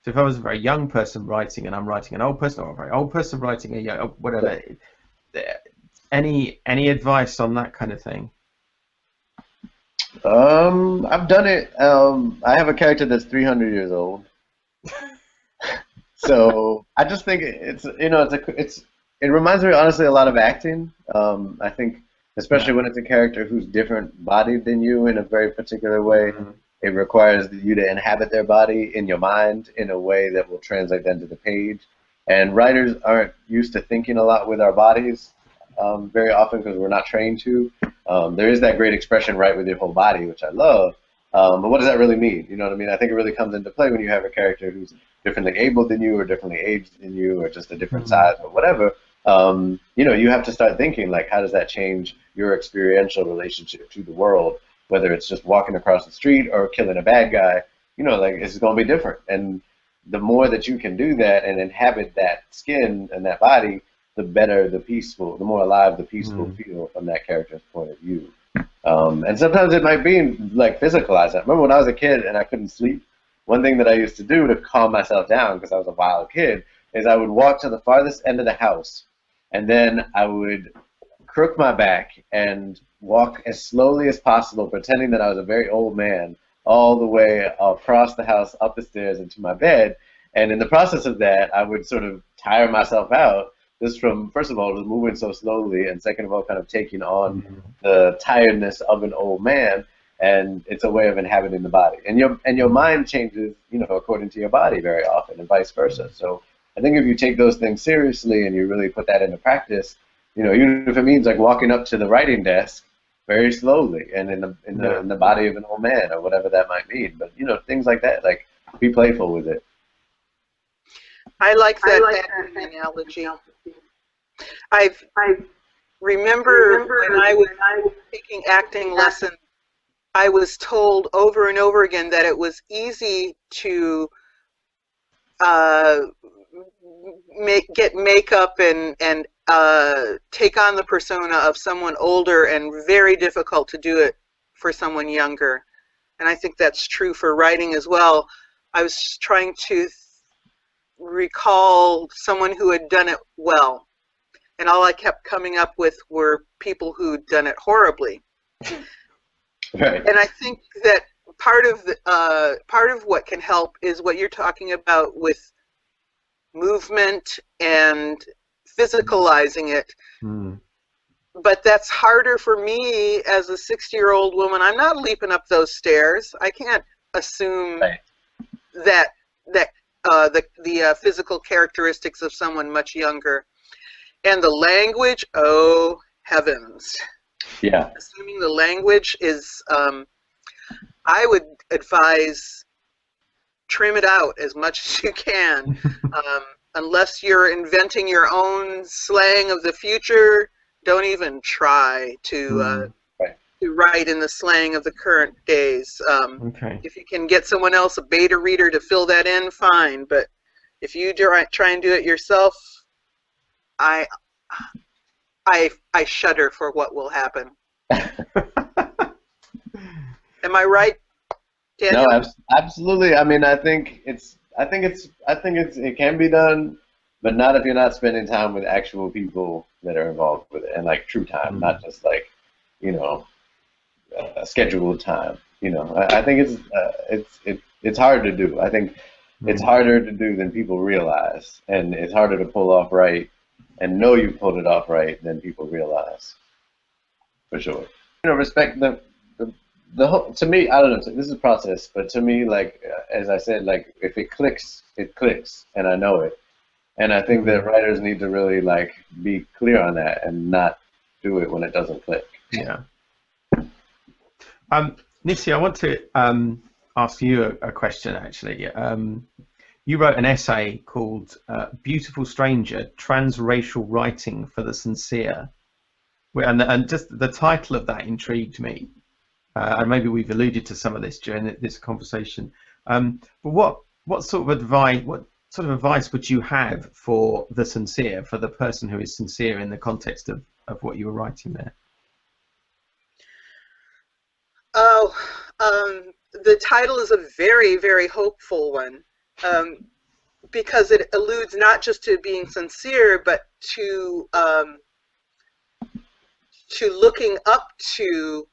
S1: So if I was a very young person writing and I'm writing an old person, or a very old person writing a young, whatever, any advice on that kind of thing?
S3: I've done it. I have a character that's 300 years old. So I just think it's it reminds me honestly a lot of acting. I think especially when it's a character who's different bodied than you in a very particular way, it requires you to inhabit their body in your mind in a way that will translate then to the page. And writers aren't used to thinking a lot with our bodies very often because we're not trained to. There is that great expression, write with your whole body, which I love. But what does that really mean? You know what I mean? I think it really comes into play when you have a character who's differently able than you or differently aged than you or just a different size or whatever. You have to start thinking, like, how does that change your experiential relationship to the world, whether it's just walking across the street or killing a bad guy, like it's going to be different. And the more that you can do that and inhabit that skin and that body, the better the more alive the peaceful feel from that character's point of view. And sometimes it might be like physicalized. I remember when I was a kid and I couldn't sleep, one thing that I used to do to calm myself down because I was a wild kid is I would walk to the farthest end of the house and then I would crook my back and walk as slowly as possible, pretending that I was a very old man, all the way across the house, up the stairs, into my bed. And in the process of that, I would sort of tire myself out just from, first of all, just moving so slowly, and second of all, kind of taking on the tiredness of an old man. And it's a way of inhabiting the body. And your mind changes, according to your body very often, and vice versa. So I think if you take those things seriously and you really put that into practice, even if it means like walking up to the writing desk very slowly and in the body of an old man or whatever that might mean. But things like that, like be playful with it.
S2: I like that analogy. I remember when I was taking acting lessons, I was told over and over again that it was easy to get makeup and take on the persona of someone older, and very difficult to do it for someone younger. And I think that's true for writing as well. I was trying to recall someone who had done it well, and all I kept coming up with were people who'd done it horribly.
S3: Right.
S2: And I think that part of what can help is what you're talking about with movement and physicalizing it. But that's harder for me as a 60-year-old woman. I'm not leaping up those stairs. I can't assume that the physical characteristics of someone much younger. And the language, oh heavens.
S3: Yeah.
S2: Assuming the language is, I would advise trim it out as much as you can. Unless you're inventing your own slang of the future, don't even try to write in the slang of the current days. If you can get someone else, a beta reader, to fill that in, fine. But if you try and do it yourself, I shudder for what will happen. Am I right, Daniel?
S3: No, absolutely. I mean, I think it can be done, but not if you're not spending time with actual people that are involved with it, and like true time, not just like, scheduled time. I think it's hard to do. I think it's harder to do than people realize, and it's harder to pull off right and know you pulled it off right than people realize, for sure. Respect the whole, to me, I don't know, this is a process, but to me, like, as I said, like, if it clicks, and I know it. And I think that writers need to really, like, be clear on that and not do it when it doesn't click.
S1: Yeah. Nisi, I want to ask you a question, actually. You wrote an essay called Beautiful Stranger, Transracial Writing for the Sincere. And just the title of that intrigued me. And maybe we've alluded to some of this during this conversation. But what sort of advice would you have for the sincere, for the person who is sincere in the context of what you were writing there?
S2: Oh, the title is a very, very hopeful one. because it alludes not just to being sincere, but to looking up to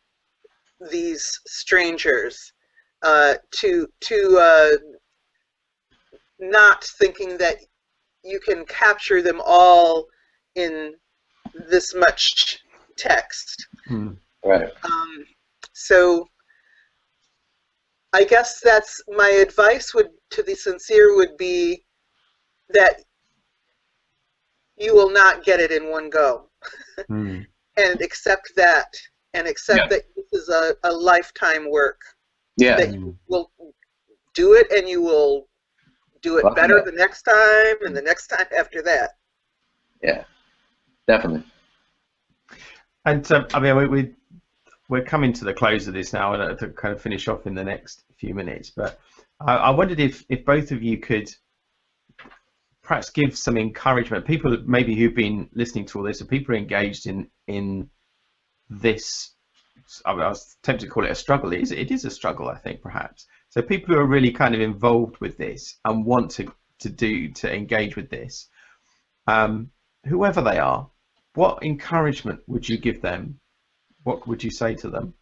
S2: these strangers, to not thinking that you can capture them all in this much text.
S3: Right.
S2: So I guess that's my advice to the sincere would be that you will not get it in one go. And accept that, and accept that this is a lifetime work.
S3: Yeah.
S2: That you will do it, and you will do it better the next time, and the next time after that.
S3: Yeah, definitely.
S1: And I mean, we're coming to the close of this now, and to kind of finish off in the next few minutes. But I wondered if both of you could perhaps give some encouragement. People maybe who've been listening to all this, or people who are engaged in this. I was tempted to call it a struggle. It is a struggle, I think, perhaps. So people who are really kind of involved with this and want to engage with this, whoever they are, what encouragement would you give them? What would you say to them?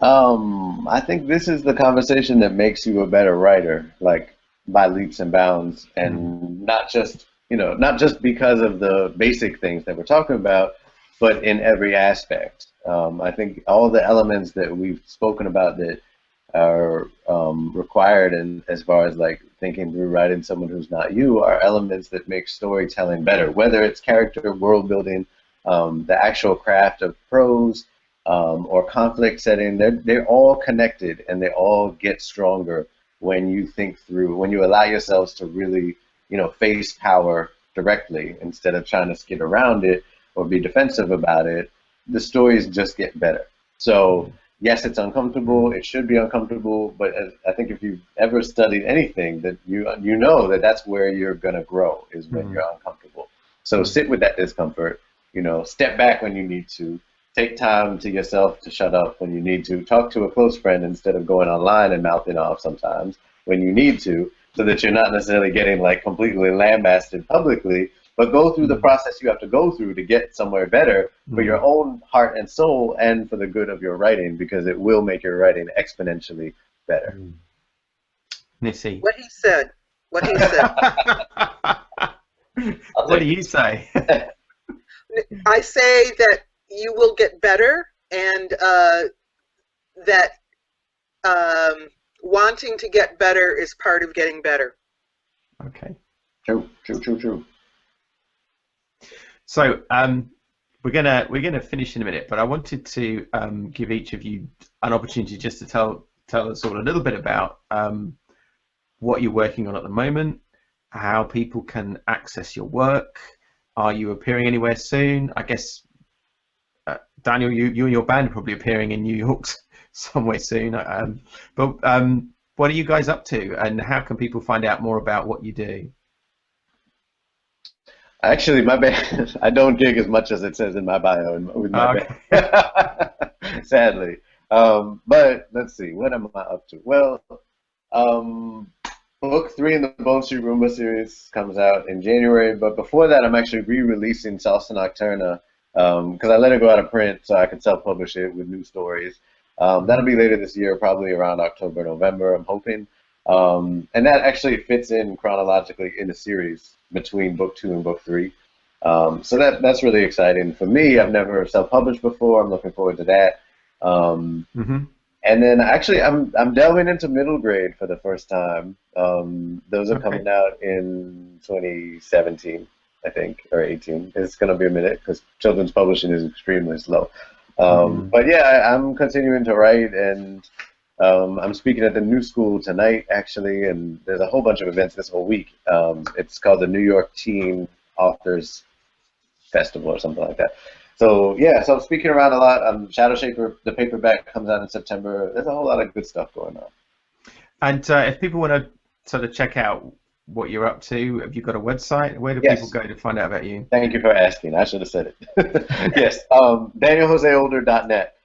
S3: I think this is the conversation that makes you a better writer, like by leaps and bounds, and not just because of the basic things that we're talking about, but in every aspect. I think all the elements that we've spoken about that are required, and as far as like thinking through writing someone who's not you, are elements that make storytelling better, whether it's character, world building, the actual craft of prose, or conflict setting. They're all connected, and they all get stronger when you think through, when you allow yourselves to really, face power directly instead of trying to skid around it or be defensive about it. The stories just get better. So yes, it's uncomfortable. It should be uncomfortable, but I think if you've ever studied anything, that you know that that's where you're gonna grow, is when you're uncomfortable. So sit with that discomfort. Step back when you need to. Take time to yourself to shut up when you need to. Talk to a close friend instead of going online and mouthing off sometimes when you need to, so that you're not necessarily getting like completely lambasted publicly, but go through the process you have to go through to get somewhere better for your own heart and soul, and for the good of your writing, because it will make your writing exponentially better.
S1: Nisi.
S2: What he said. What
S1: do you say?
S2: I say that you will get better, and that wanting to get better is part of getting better.
S1: Okay.
S3: True.
S1: So we're gonna finish in a minute, but I wanted to give each of you an opportunity just to tell us all a little bit about what you're working on at the moment, how people can access your work. Are you appearing anywhere soon? I guess Daniel, you and your band are probably appearing in New York somewhere soon. But what are you guys up to, and how can people find out more about what you do?
S3: Actually, my band, I don't gig as much as it says in my bio with my band, sadly. But let's see, what am I up to? Well, book 3 in the Bone Street Roomba series comes out in January, but before that, I'm actually re-releasing Salsa Nocturna, because I let it go out of print so I could self-publish it with new stories. That'll be later this year, probably around October, November, I'm hoping. And that actually fits in chronologically in the series between book 2 and book 3. So that's really exciting for me. I've never self-published before. I'm looking forward to that. And then actually I'm delving into middle grade for the first time. Those are coming out in 2017, I think, or 18. It's going to be a minute because children's publishing is extremely slow. But yeah, I'm continuing to write, and I'm speaking at the New School tonight, actually, and there's a whole bunch of events this whole week. It's called the New York Teen Authors Festival or something like that. So yeah, so I'm speaking around a lot. Shadow Shaper, the paperback, comes out in September. There's a whole lot of good stuff going on. And
S1: if people want to sort of check out what you're up to, have you got a website? Where do people go to find out about you?
S3: Thank you for asking. I should have said it. Yes, DanielJoséOlder.net.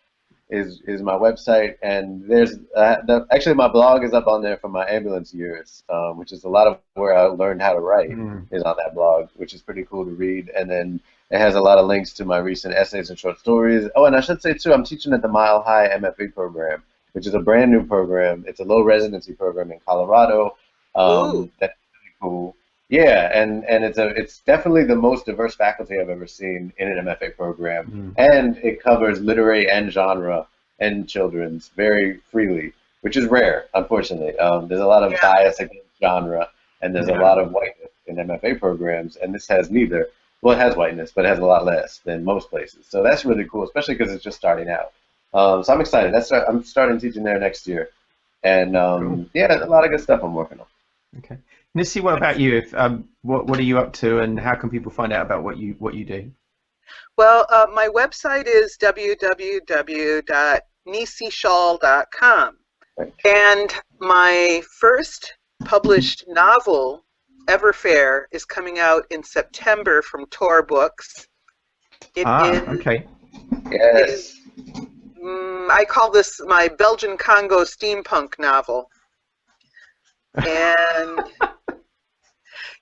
S3: is my website, and there's actually my blog is up on there for my ambulance years, which is a lot of where I learned how to write is on that blog, which is pretty cool to read. And then it has a lot of links to my recent essays and short stories. Oh, and I should say too, I'm teaching at the Mile High MFA program, which is a brand new program. It's a low residency program in Colorado. That's really cool. Yeah, and it's definitely the most diverse faculty I've ever seen in an MFA program, and it covers literary and genre and children's very freely, which is rare, unfortunately. There's a lot of bias against genre, and there's a lot of whiteness in MFA programs, and this has neither. Well, it has whiteness, but it has a lot less than most places. So that's really cool, especially because it's just starting out. So I'm excited. I'm starting teaching there next year, and yeah, a lot of good stuff I'm working on.
S1: Okay. Nisi, what about you? What are you up to, and how can people find out about what you do?
S2: Well, my website is www.nisishawl.com, and my first published novel, Everfair, is coming out in September from Tor Books.
S1: Okay.
S3: Yes.
S2: I call this my Belgian Congo steampunk novel. And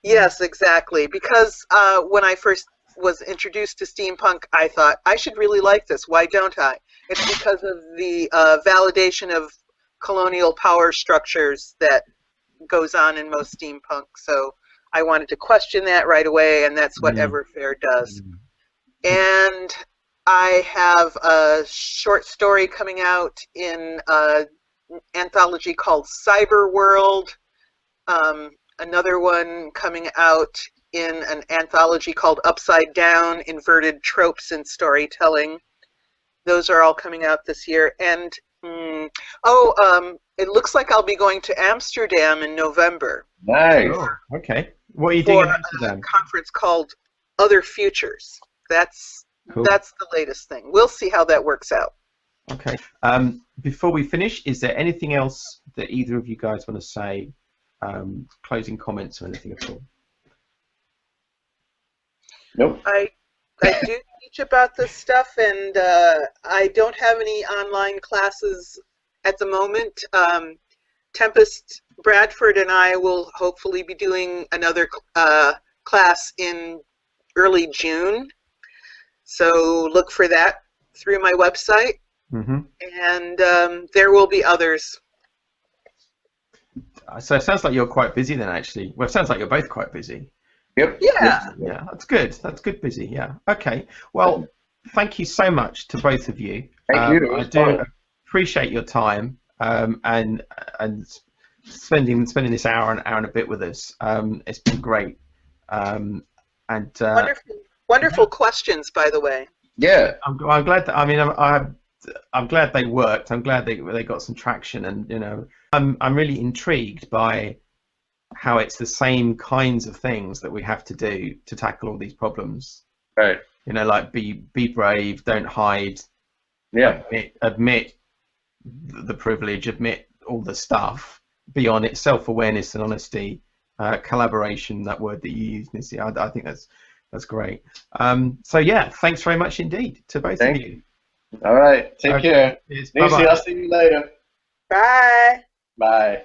S2: yes, exactly. Because when I first was introduced to steampunk, I thought, I should really like this. Why don't I? It's because of the validation of colonial power structures that goes on in most steampunk. So I wanted to question that right away, and that's what Everfair does. And I have a short story coming out in an anthology called Cyber World. Another one coming out in an anthology called Upside Down, Inverted Tropes in Storytelling. Those are all coming out this year. And, it looks like I'll be going to Amsterdam in November.
S3: Nice.
S1: Oh, okay. What are you doing in Amsterdam?
S2: A conference called Other Futures. That's
S1: cool.
S2: That's the latest thing. We'll see how that works out.
S1: Okay. Before we finish, is there anything else that either of you guys want to say? Closing comments or anything at all?
S3: Nope.
S2: I do teach about this stuff, and I don't have any online classes at the moment. Tempest Bradford and I will hopefully be doing another class in early June. So look for that through my website, and there will be others.
S1: So it sounds like you're quite busy then, actually. Well, it sounds like you're both quite busy.
S3: Yep.
S2: Yeah.
S1: Yeah, that's good. That's good busy, yeah. Okay. Well, thank you so much to both of you.
S3: Thank you.
S1: I do appreciate your time and spending this hour and a bit with us. It's been great.
S2: Wonderful questions, by the way.
S3: Yeah.
S1: I'm glad that, I mean, I'm glad they worked. I'm glad they got some traction, and I'm really intrigued by how it's the same kinds of things that we have to do to tackle all these problems.
S3: Right.
S1: Like be brave, don't hide.
S3: Yeah.
S1: Admit the privilege, admit all the stuff. Be on it, self-awareness and honesty, collaboration. That word that you use, Nisi. I think that's great. So yeah, thanks very much indeed to both of you.
S3: All right. Take care. Nisi, I'll see you later.
S2: Bye.
S3: Bye.